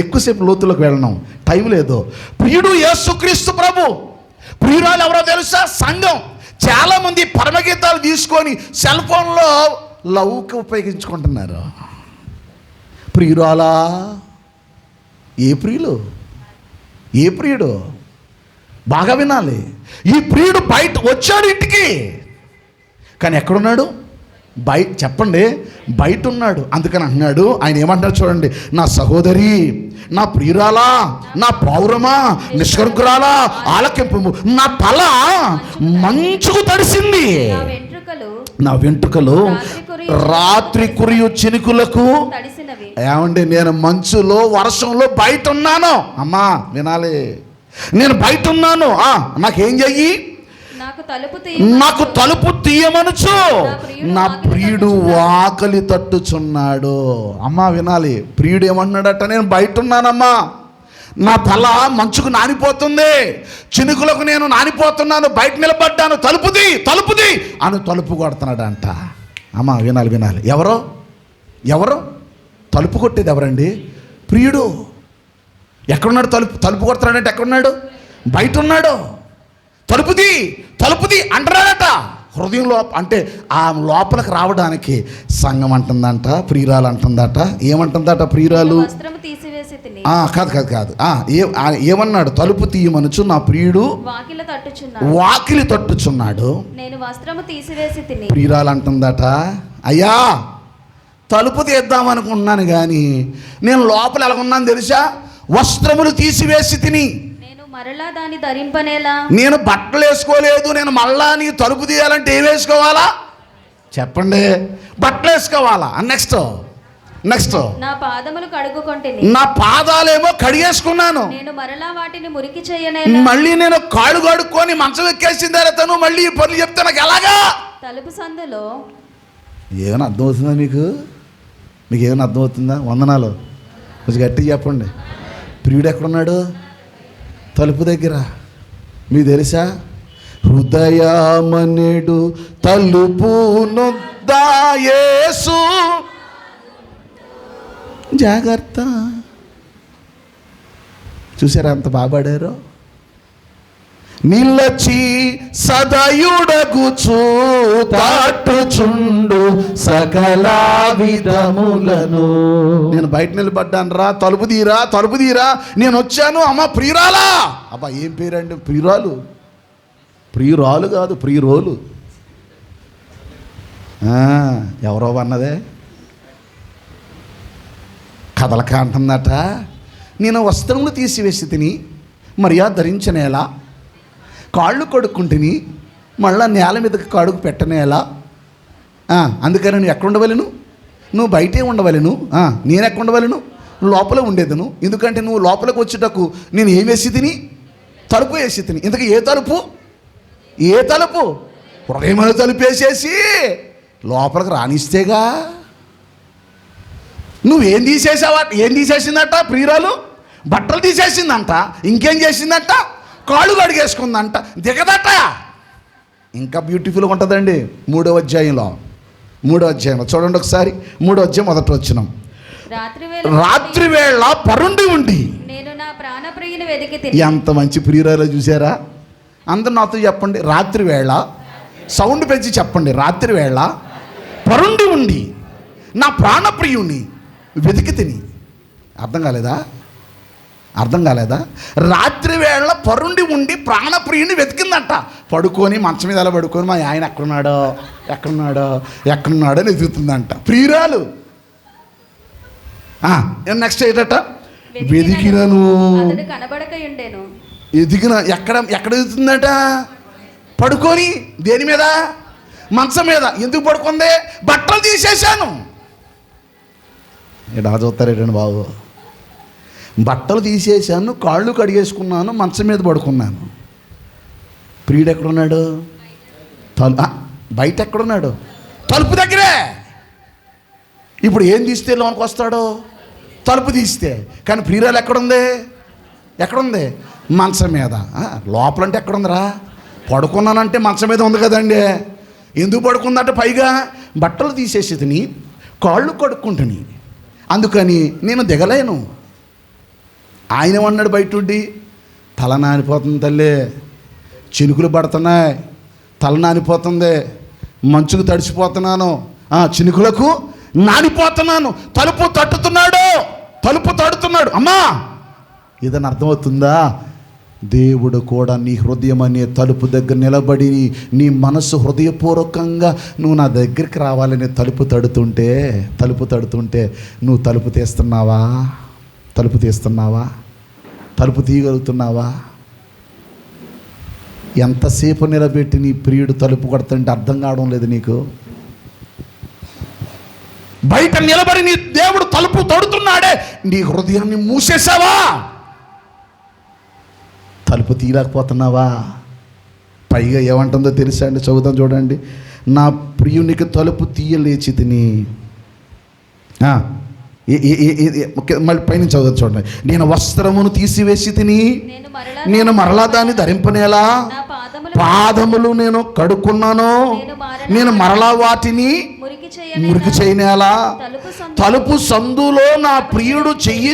ఎక్కువసేపు లోతులకు వెళ్ళడం టైం లేదు. ప్రియుడు యేసుక్రీస్తు ప్రభు, ప్రియురాలు ఎవరో తెలుసా? సంఘం. చాలామంది పరమగీతాలు తీసుకొని సెల్ ఫోన్లో లవ్కి ఉపయోగించుకుంటున్నారు. ప్రియురాలా? ఏ ప్రియులు? ఏ ప్రియుడు? బాగా వినాలి. ఈ ప్రియుడు బయట వచ్చాడు ఇంటికి, కానీ ఎక్కడున్నాడు? చెప్పండి, బయట ఉన్నాడు. అందుకని అన్నాడు, ఆయన ఏమంటారు చూడండి, నా సహోదరి, నా ప్రియురాలా, నా పౌరమా, నిష్కర్గురాలా, ఆలకింపు, నా తల మంచుకు తడిసింది, నా వెంట్రుకలు రాత్రి కురియు చినుకులకు. ఏమండి, నేను మంచులో వర్షంలో బయట ఉన్నాను. అమ్మా వినాలి, నేను బయట ఉన్నాను. నాకేం చెయ్యి? నాకు తలుపు తీయమనుచు నా ప్రియుడు వాకలి తట్టుచున్నాడు. అమ్మా వినాలి, ప్రియుడు ఏమంటున్నాడట? నేను బయట ఉన్నానమ్మా, నా తల మంచుకు నానిపోతుంది, చినుకులకు నేను నానిపోతున్నాను, బయట నిలబడ్డాను, తలుపుది అని తలుపు కొడుతున్నాడంట. అమ్మా వినాలి. ఎవరో తలుపు కొట్టేది ఎవరండి? ప్రియుడు. ఎక్కడున్నాడు? తలుపు కొడుతున్నాడంటే ఎక్కడున్నాడు? బయట ఉన్నాడు. తలుపుది అంటున్నాడట. హృదయంలో అంటే ఆ లోపలికి రావడానికి సంఘం అంటుందంట, ప్రియురాలు అంటుందట. ఏమంటుందట ప్రియురాలు? కాదు. ఏమన్నాడు? తలుపు తీయమనుచు నా ప్రియుడు వాకిలి తట్టుచున్నాడు, ప్రియురాలు అంటుందట. అయ్యా, తలుపు తీద్దామనుకుంటున్నాను కానీ నేను లోపల ఎలాగున్నాను తెలుసా? వస్త్రములు తీసివేసి తిని, మరలా దాన్ని ధరింపనేలా. నేను బట్టలు వేసుకోలేదు, నేను మళ్ళా నీ తలుపు తీయాలంటే ఏం వేసుకోవాలా చెప్పండి? బట్టలు వేసుకోవాలా? నెక్స్ట్ నా పాదములు కడుగుకొంటిని, నా పాదాలేమో కడిగేసుకున్నాను, నేను మరలా వాటిని మురికి చేయనేలా. మళ్ళీ నేను కాళ్ళు కడుక్కొని మంచం ఎక్కేసిన తర్వాత మళ్ళీ ఈ పనులు చెప్తే నాకు ఎలాగా? తలుపు సందులో. ఏమైనా అర్థమవుతుందా మీకు ఏమైనా అర్థమవుతుందా? వందనాలు. కొంచెం గట్టిగా చెప్పండి. ప్రియుడు ఎక్కడున్నాడు? తలుపు దగ్గర. మీకు తెలుసా? హృదయమనేడు తలుపు నొద్దా యేసు, జాగ్రత్త. చూసారా ఎంత బాబాడారో? నిలచి సదయుడగుచు తాటుచుండు సకల విధములను. నేను బయట నిలబడ్డాను రా, తలుపు తీరా, నేను వచ్చాను. అమ్మ ప్రియురాలా? అబ్బా ఏం పేరండి? ప్రియురాలు కాదు, ప్రియురోలు. ఎవరో అన్నదే కదలక అంటుందట. నేను వస్త్రములు తీసివేసి తిని మర్యాద ధరించనేలా, కాళ్ళు కడుక్కుంటుని మళ్ళా నేల మీదకి కడుగు పెట్టనేలా. అందుకని నువ్వు ఎక్కడ ఉండవలను? నువ్వు బయటే ఉండవలను. నేను ఎక్కడ ఉండవలను? లోపల ఉండేదను. ఎందుకంటే నువ్వు లోపలికి వచ్చేటకు నేను ఏం వేసి తిని? తలుపు వేసి తిని. ఇంతకు ఏ తలుపు? హృదయమైన తలుపు వేసేసి లోపలికి రానిస్తేగా. నువ్వేం తీసేసిందట ప్రియురాలు? బట్టలు తీసేసిందంట. ఇంకేం చేసిందట? కాళ్ళు కడిగేసుకుందంట. దిగదట. ఇంకా బ్యూటిఫుల్గా ఉంటుందండి. మూడో అధ్యాయంలో చూడండి ఒకసారి. 3వ అధ్యాయం 1వ వచనం. రాత్రి వేళ పరుండి ఉండి నేను నా ప్రాణప్రియుని వెతికితిని. ఎంత మంచి ప్రియురాలో చూసారా? అందరూ నాతో చెప్పండి. రాత్రి వేళ సౌండ్ పెంచి చెప్పండి. రాత్రి వేళ పరుండి ఉండి నా ప్రాణప్రియుని వెతికి తిని. అర్థం కాలేదా? రాత్రి వేళ పరుండి ఉండి ప్రాణప్రియుని వెతికిందట. పడుకొని మంచం మీద అలా పడుకొని మా ఆయన ఎక్కడున్నాడో అని వెతుకుతుందంట ప్రియురాలు. నెక్స్ట్ ఏంటట? వెతికినను, ఎక్కడ వెతుకుతుందట? పడుకొని. దేని మీద? మంచం మీద. ఎందుకు పడుకుంది? బట్టలు తీసేశాను. ఇలా చూస్తారేటండి బాబు. బట్టలు తీసేశాను, కాళ్ళు కడిగేసుకున్నాను, మంచం మీద పడుకున్నాను. ప్రియుడు ఎక్కడున్నాడు? బయట ఎక్కడున్నాడు? తలుపు దగ్గరే. ఇప్పుడు ఏం తీస్తే లోనికి వస్తాడు? తలుపు తీస్తే. కానీ ప్రియురాలు ఎక్కడుంది? ఎక్కడుంది? మంచం మీద. లోపలంటే ఎక్కడుందిరా? పడుకున్నానంటే మంచం మీద ఉంది కదండి. ఎందుకు పడుకుందంటే పైగా బట్టలు తీసేసి తిని కాళ్ళు కడుక్కుంటుని, అందుకని నేను దిగలేను. ఆయన ఏమన్నాడు బయట ఉండి? తల నానిపోతుంది తల్లి, చినుకులు పడుతున్నాయి, తల నానిపోతుంది, మంచుకు తడిసిపోతున్నాను, చినుకులకు నానిపోతున్నాను, తలుపు తట్టుతున్నాడు, తలుపు తడుతున్నాడు. అమ్మా, ఇదని అర్థమవుతుందా? దేవుడు కూడా నీ హృదయం అనే తలుపు దగ్గర నిలబడి నీ మనసు హృదయపూర్వకంగా నువ్వు నా దగ్గరికి రావాలని తలుపు తడుతుంటే నువ్వు తలుపు తీస్తున్నావా? తలుపు తీస్తున్నావా? తలుపు తీయగలుగుతున్నావా? ఎంతసేపు నిలబెట్టి నీ ప్రియుడు తలుపు కొడుతుంటే అర్థం కావడం లేదు నీకు? బయట నిలబడి నీ దేవుడు తలుపు తడుతున్నాడే, నీ హృదయాన్ని మూసేసావా? తలుపు తీయలేకపోతున్నావా? పైగా ఏమంటుందో తెలుసా అండి? చదువుతాం చూడండి. నా ప్రియునికి తలుపు తీయలేచి తిని, మళ్ళీ పైన చదువుతాం చూడండి. నేను వస్త్రమును తీసివేసి తిని, నేను మరలా దాన్ని ధరింపనేలా పాదములు నేను కడుక్కున్నాను, నేను మరలా వాటిని మురికి చేయనేలా. తలుపు సందులో నా ప్రియుడు చెయ్యి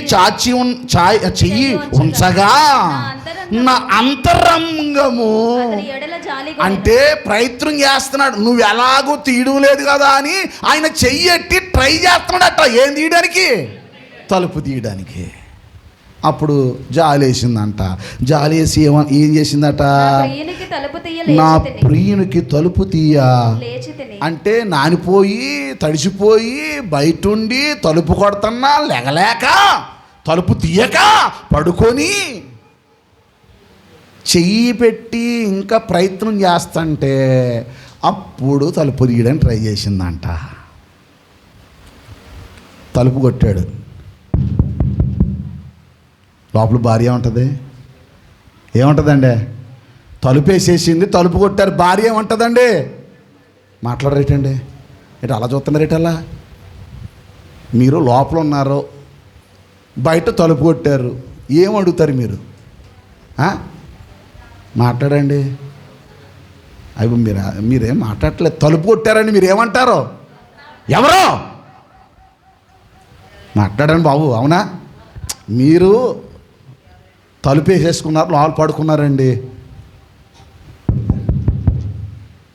చెయ్యి ఉంచగా నా అంతరంగము, అంటే ప్రయత్నం చేస్తున్నాడు. నువ్వు ఎలాగో తీయడం లేదు కదా అని ఆయన చెయ్యెట్టి ట్రై చేస్తున్నాడట. ఏం తీయడానికి? తలుపు తీయడానికి. అప్పుడు జాలేసిందంట. జాలేసి ఏం చేసిందట? నా ప్రియునికి తలుపు తీయ, అంటే నానిపోయి తడిసిపోయి బయటుండి తలుపు కొడుతున్నా లెగలేక, తలుపు తీయక పడుకొని చెయ్యి పెట్టి ఇంకా ప్రయత్నం చేస్తుంటే అప్పుడు తలుపు తీయడానికి ట్రై చేసిందంట. తలుపు కొట్టాడు. లోపల భార్య ఏముంటుంది? ఏముంటుందండి? తలుపు వేసేసింది, తలుపు కొట్టారు. భార్య ఏముంటుందండి? మాట్లాడరేటండి? ఇటు అలా చూస్తున్నారేట? అలా మీరు లోపల ఉన్నారు, బయట తలుపు కొట్టారు, ఏం అడుగుతారు మీరు? మాట్లాడండి. అవి మీరేం మాట్లాడట్లేదు. తలుపు కొట్టారని మీరు ఏమంటారు? ఎవరో మాట్లాడండి బాబు. అవునా? మీరు తలుపు వేసేసుకున్నారు, లోపల పడుకున్నారండి.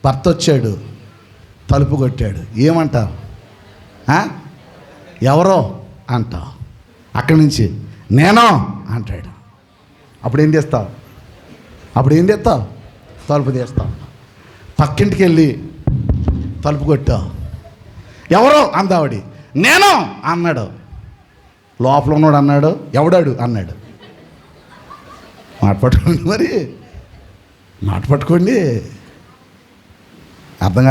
భర్త వచ్చాడు, తలుపు కొట్టాడు, ఏమంటావు? ఎవరో అంటావు. అక్కడి నుంచి నేనో అంటాడు. అప్పుడు ఏం చేస్తావు? తలుపు తీస్తావు. పక్కింటికి వెళ్ళి తలుపు కొట్టావు. ఎవరో అందావిడి. నేను అన్నాడు. లోపల ఉన్నాడు అన్నాడు. ఎవడాడు అన్నాడు. మాట పట్టుకోండి, మరి మాట పట్టుకోండి. అర్థం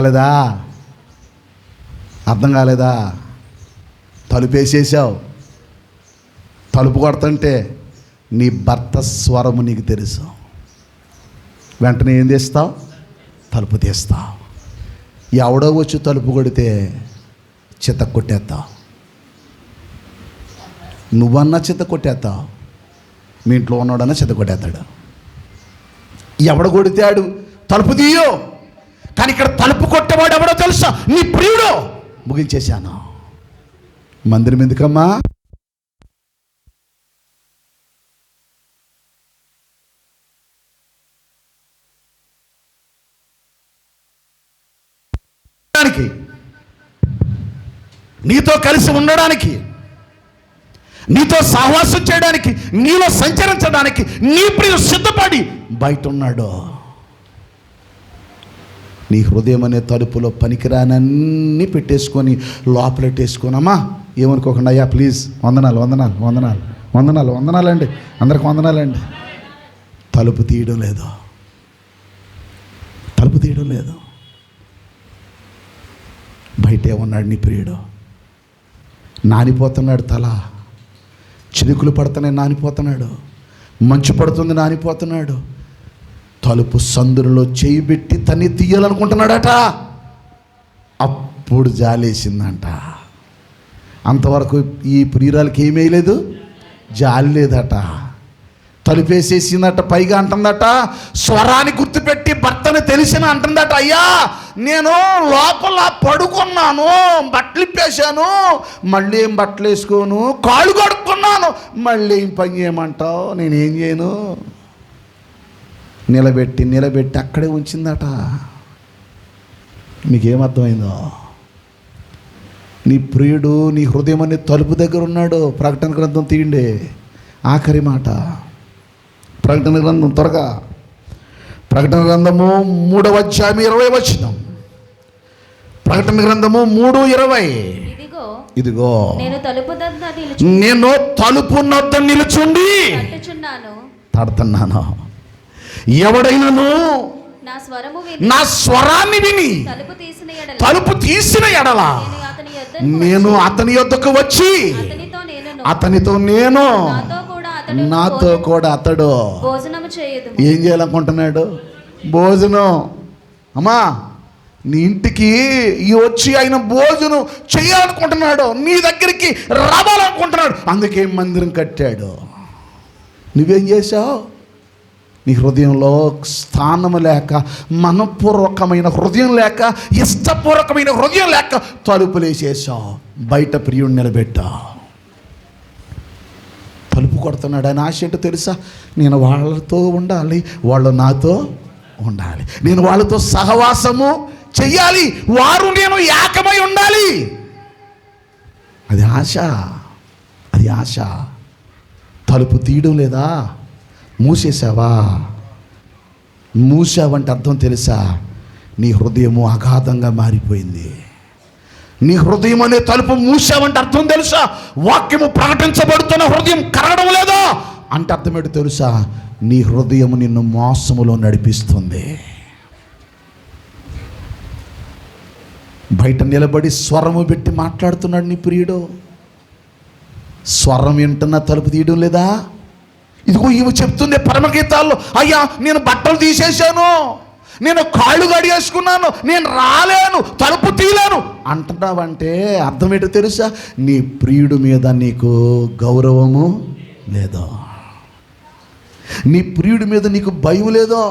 కాలేదా? తలుపు వేసేసావు. తలుపు కొడుతుంటే నీ భర్త స్వరము నీకు తెలుసు. వెంటనే ఏం చేస్తావు? తలుపు తీస్తావు. ఎవడో వచ్చి తలుపు కొడితే చిత్త కొట్టేస్తావు. నువ్వన్నా చిత్త కొట్టేస్తావు, మీ ఇంట్లో ఉన్నాడన్నా చిత్త కొట్టేస్తాడు. ఎవడ కొడితాడు? తలుపు తీయో. కానీ ఇక్కడ తలుపు కొట్టేవాడు ఎవడో తెలుసా? నీ ప్రియుడు. ముగించేశాను. మందిరం ఎందుకమ్మా? నీతో కలిసి ఉండడానికి, నీతో సహవాసం చేయడానికి, నీలో సంచరించడానికి నీ ప్రియుడు సిద్ధపడి బయట ఉన్నాడు. నీ హృదయం అనే తలుపులో పనికిరానన్నీ పెట్టేసుకొని లోపలెట్టేసుకోనమ్మా. ఏమనుకోకుండా, అయ్యా ప్లీజ్ వందనాలండి, అందరికి వందనాలండి. తలుపు తీయడం లేదు. బయటే ఉన్నాడు నీ ప్రియుడు. నానిపోతున్నాడు, తల చినుకులు పడుతున్నాయి, నానిపోతున్నాడు. మంచు పడుతుంది, నానిపోతున్నాడు. తలుపు సందులో చేయి పెట్టి తన్ని తీయాలనుకుంటున్నాడట. అప్పుడు జాలేసిందంట. అంతవరకు ఈ ప్రియురాలకి ఏమీ లేదు, జాలి లేదట. తలుపేసేసిందట. పైగా అంటుందట, స్వరాన్ని గుర్తుపెట్టి భర్తని తెలిసిన అంటుందట, అయ్యా నేను లోపల పడుకున్నాను, బట్టలు ఇప్పేశాను, మళ్ళీ ఏం బట్టలు వేసుకోను, కాళ్ళు కడుక్కున్నాను, మళ్ళీ ఏం పని చేయమంటావు, నేనేం చేయను. నిలబెట్టి అక్కడే ఉంచిందట. మీకేమర్థమైందో? నీ ప్రియుడు నీ హృదయం అనే తలుపు దగ్గర ఉన్నాడు. ప్రకటన గ్రంథం తీయండి, ఆఖరి మాట. ప్రకటన గ్రంథం త్వరగా. ప్రకటన గ్రంథము 3వ అధ్యాయం 20వ వచనం. ప్రకటన గ్రంథము 3:20. ఇదిగో నేను తలుపు నొద్ద నిలుచుండి తడుతున్నాను. ఎవడైనాను నా స్వరాన్ని విని తలుపు తీసిన ఎడల నేను అతని యొద్దకు వచ్చి అతనితో నేను నాతో కూడా అతడు ఏం చేయాలనుకుంటున్నాడు? భోజనం. అమ్మా, నీ ఇంటికి వచ్చి ఆయన భోజనం చేయాలనుకుంటున్నాడు, నీ దగ్గరికి రావాలనుకుంటున్నాడు. అందుకే మందిరం కట్టాడు. నువ్వేం చేశావు? నీ హృదయంలో స్థానం లేక, మనపూర్వకమైన హృదయం లేక, ఇష్టపూర్వకమైన హృదయం లేక తలుపులేసేసావు. బయట ప్రియుడిని నిలబెట్టావు. తలుపు కొడుతున్నాడు. ఆయన ఆశ ఏంటో తెలుసా? నేను వాళ్ళతో ఉండాలి, వాళ్ళు నాతో ఉండాలి, నేను వాళ్ళతో సహవాసము చెయ్యాలి, వారు నేను ఏకమై ఉండాలి. అది ఆశ, అది ఆశ. తలుపు తీయడం లేదా? మూసేసావా? మూసావంటే అర్థం తెలుసా? నీ హృదయము అగాధంగా మారిపోయింది. నీ హృదయం అనే తలుపు మూసావంటే అర్థం తెలుసా? వాక్యము ప్రకటించబడుతున్న హృదయం కరగడం లేదా అంటే అర్థం ఏంటో తెలుసా? నీ హృదయము నిన్ను మోసములో నడిపిస్తుంది. బయట నిలబడి స్వరము పెట్టి మాట్లాడుతున్నాడు నీ ప్రియుడు. స్వరం వింటున్నా తలుపు తీయడం లేదా? ఇదిగో ఈమె చెప్తుంది పరమగీతాల్లో, అయ్యా నేను బట్టలు తీసేశాను, నేను కాళ్ళు గడిగేసుకున్నాను, నేను రాలేను, తలుపు తీయలేను అంటున్నావంటే అర్థం ఏంటో తెలుసా? నీ ప్రియుడి మీద నీకు గౌరవము లేదో, నీ ప్రియుడి మీద నీకు భయం లేదో,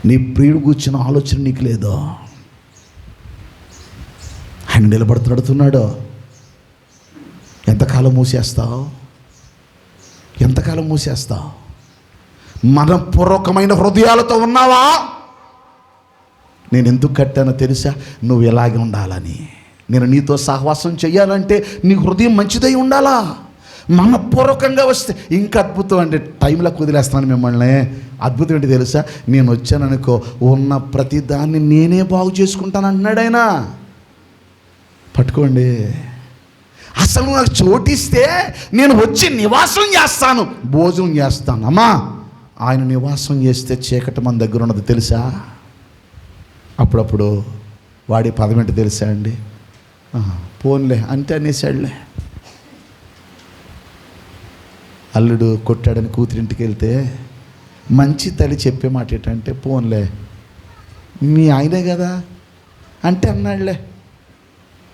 నీ ప్రియుడు కూర్చున్న ఆలోచన నీకు లేదో. ఆయన నిలబడుతున్నాడు. ఎంతకాలం మూసేస్తావు? ఎంతకాలం మూసేస్తావు? మనపూర్వకమైన హృదయాలతో ఉన్నావా? నేను ఎందుకు కట్టానో తెలుసా? నువ్వు ఎలాగే ఉండాలని. నేను నీతో సహవాసం చెయ్యాలంటే నీ హృదయం మంచిదై ఉండాలా. మనపూర్వకంగా వస్తే ఇంకా అద్భుతం. అంటే టైంలో కుదిలేస్తాను మిమ్మల్ని. అద్భుతం ఏంటి తెలుసా? నేను వచ్చాననుకో, ఉన్న ప్రతి దాన్ని నేనే బాగు చేసుకుంటాను అన్నాడు ఆయన. పట్టుకోండి. అసలు నాకు చోటిస్తే నేను వచ్చి నివాసం చేస్తాను, భోజనం చేస్తాను. అమ్మా, ఆయన నివాసం చేస్తే చీకటి మన దగ్గర ఉన్నది తెలుసా? అప్పుడప్పుడు వాడి పదం ఏంటి తెలుసా అండి? పోన్లే అంతే అనేసాడులే. అల్లుడు కొట్టాడని కూతురింటికి వెళ్తే మంచి తల్లి చెప్పే మాట ఏంటంటే, పోన్లే మీ ఆయనే కదా అంటే అన్నాడులే.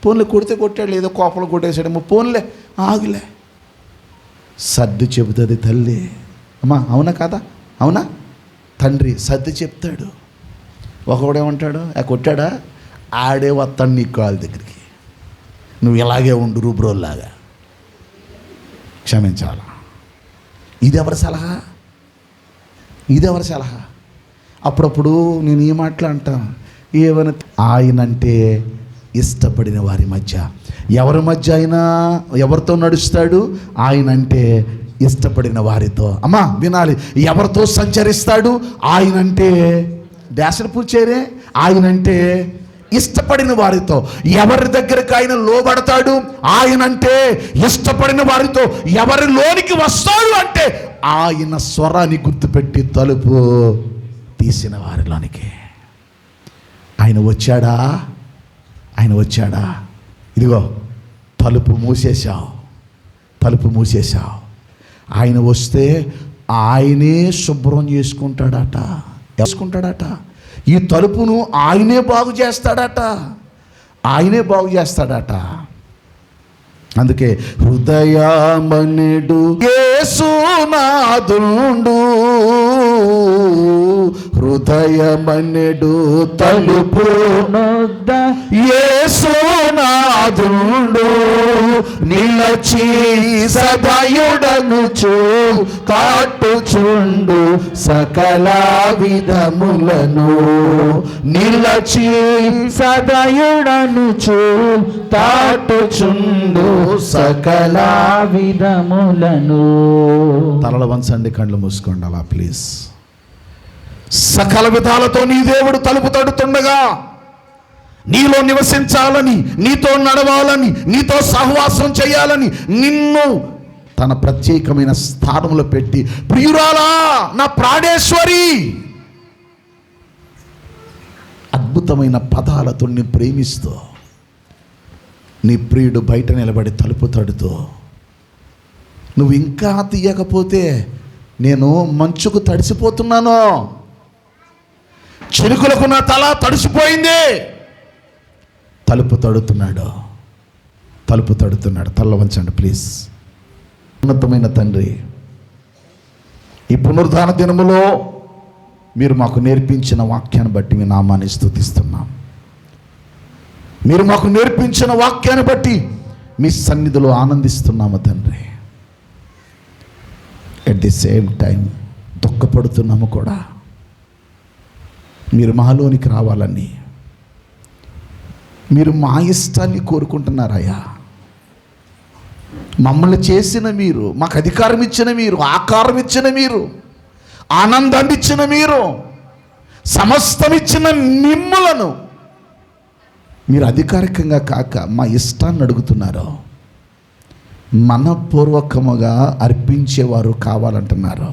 పోన్లే, కొడితే కొట్టాడు, ఏదో కోపలు కొట్టేశాడేమో, పోన్లే ఆగులే. సర్ది చెబుతుంది తల్లి. అమ్మా అవునా కాదా? అవునా? తండ్రి సర్ది చెప్తాడు. ఒకడేమంటాడు, కొట్టాడా, ఆడే వస్తాడు నీ కాళ్ళ దగ్గరికి, నువ్వు ఇలాగే ఉండు రూబ్రోల్లాగా, క్షమించాలా. ఇది ఎవరి సలహా? ఇది ఎవరి సలహా? అప్పుడప్పుడు నేను ఈ మాటలు అంటాను, ఏమని? ఆయనంటే ఇష్టపడిన వారి మధ్య. ఎవరి మధ్య అయినా ఎవరితో నడుస్తాడు? ఆయనంటే ఇష్టపడిన వారితో. అమ్మా వినాలి. ఎవరితో సంచరిస్తాడు? ఆయనంటే డాషర్ పూచేరే, ఆయనంటే ఇష్టపడిన వారితో. ఎవరి దగ్గరకు ఆయన లోబడతాడు? ఆయనంటే ఇష్టపడిన వారితో. ఎవరి లోనికి వస్తాడు అంటే ఆయన స్వరాన్ని గుర్తుపెట్టి తలుపు తీసిన వారిలోనికి ఆయన వచ్చాడా? ఆయన వచ్చాడా? ఇదిగో తలుపు మూసేశావు. ఆయన వస్తే ఆయనే శుభ్రం చేసుకుంటాడట. ఈ తలుపును ఆయనే బాగు చేస్తాడట. అందుకే హృదయమనెడు యేసునాథుండు, హృదయమనెడు తలుపు నొద్ద యేసునాథుండు, నిలచి సదయుడనుచు కాటుచుండు సకల విధములను, నిలచి సదయుడనుచు తాటుచుండు సకల విధములను. తలల వంచండి, కళ్ళు మూసుకోండి అలా ప్లీజ్. సకల విధాలతో నీ దేవుడు తలుపు తడుతుండగా, నీలో నివసించాలని, నీతో నడవాలని, నీతో సహవాసం చేయాలని నిన్ను తన ప్రత్యేకమైన స్థానంలో పెట్టి, ప్రియురాలా నా ప్రాణేశ్వరి, అద్భుతమైన పదాలతో నిన్ను ప్రేమిస్తూ నీ ప్రియుడు బయట నిలబడి తలుపు తడుతూ, నువ్వు ఇంకా తీయకపోతే నేను మంచుకు తడిసిపోతున్నాను, చినుకులకు నా తల తడిసిపోయింది, తలుపు తడుతున్నాడు. తల్ల వంచండి ప్లీజ్. ఉన్నతమైన తండ్రి, ఈ పునరుద్ధాన దినములో మీరు మాకు నేర్పించిన వాక్యాన్ని బట్టి మీ నామాన్ని స్తుతిస్తున్నాం. మీరు మాకు నేర్పించిన వాక్యాన్ని బట్టి మీ సన్నిధిలో ఆనందిస్తున్నాము తండ్రి. ఎట్ ది సేమ్ టైం దుఃఖపడుతున్నాము కూడా. మీరు మాలోనికి రావాలని, మీరు మా ఇష్టాన్ని కోరుకుంటున్నారయ్యా. మమ్మల్ని చేసిన మీరు, మాకు అధికారం ఇచ్చిన మీరు, ఆకారం ఇచ్చిన మీరు, ఆనందాన్ని ఇచ్చిన మీరు, సమస్తం ఇచ్చిన మిమ్ములను మీరు అధికారికంగా కాక మా ఇష్టాన్ని అడుగుతున్నారు. మనపూర్వకముగా అర్పించేవారు కావాలంటున్నారు.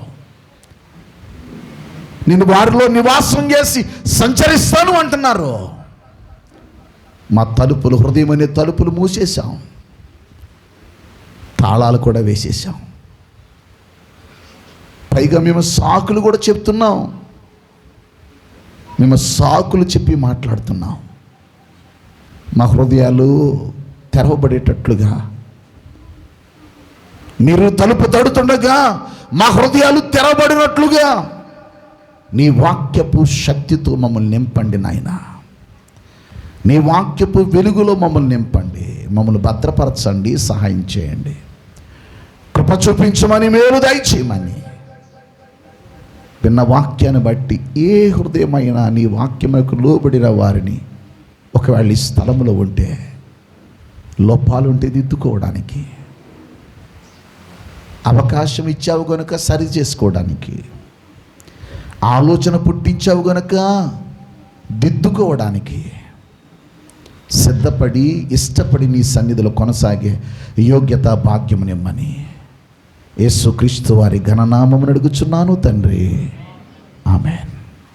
నేను వారిలో నివాసం చేసి సంచరిస్తాను అంటున్నారు. మా తలుపులు, హృదయం అనే తలుపులు మూసేశాం, తాళాలు కూడా వేసేసాం. పైగా మేము సాకులు కూడా చెప్తున్నాం. మేము సాకులు చెప్పి మాట్లాడుతున్నాం. మా హృదయాలు తెరవబడేటట్లుగా, మీరు తలుపు తడుతుండగా మా హృదయాలు తెరవబడినట్లుగా నీ వాక్యపు శక్తితో మమ్మల్ని నింపండి నాయనా. నీ వాక్యపు వెలుగులో మమ్మల్ని నింపండి, మమ్మల్ని భద్రపరచండి, సహాయం చేయండి, కృప చూపించమని, మేలు దయచేయమని. విన్న వాక్యాన్ని బట్టి ఏ హృదయమైనా నీ వాక్యముకు లోబడిన వారిని ఒకవేళ ఈ స్థలంలో ఉంటే, లోపాలుంటే దిద్దుకోవడానికి అవకాశం ఇచ్చావు గనుక సరి చేసుకోవడానికి, ఆలోచన పుట్టించావు గనుక దిద్దుకోవడానికి సిద్ధపడి, ఇష్టపడి నీ సన్నిధిలో కొనసాగే యోగ్యత భాగ్యము నిమ్మని యేసుక్రీస్తు వారి ఘననామమును అడుగుచున్నాను తండ్రి. ఆమేన్.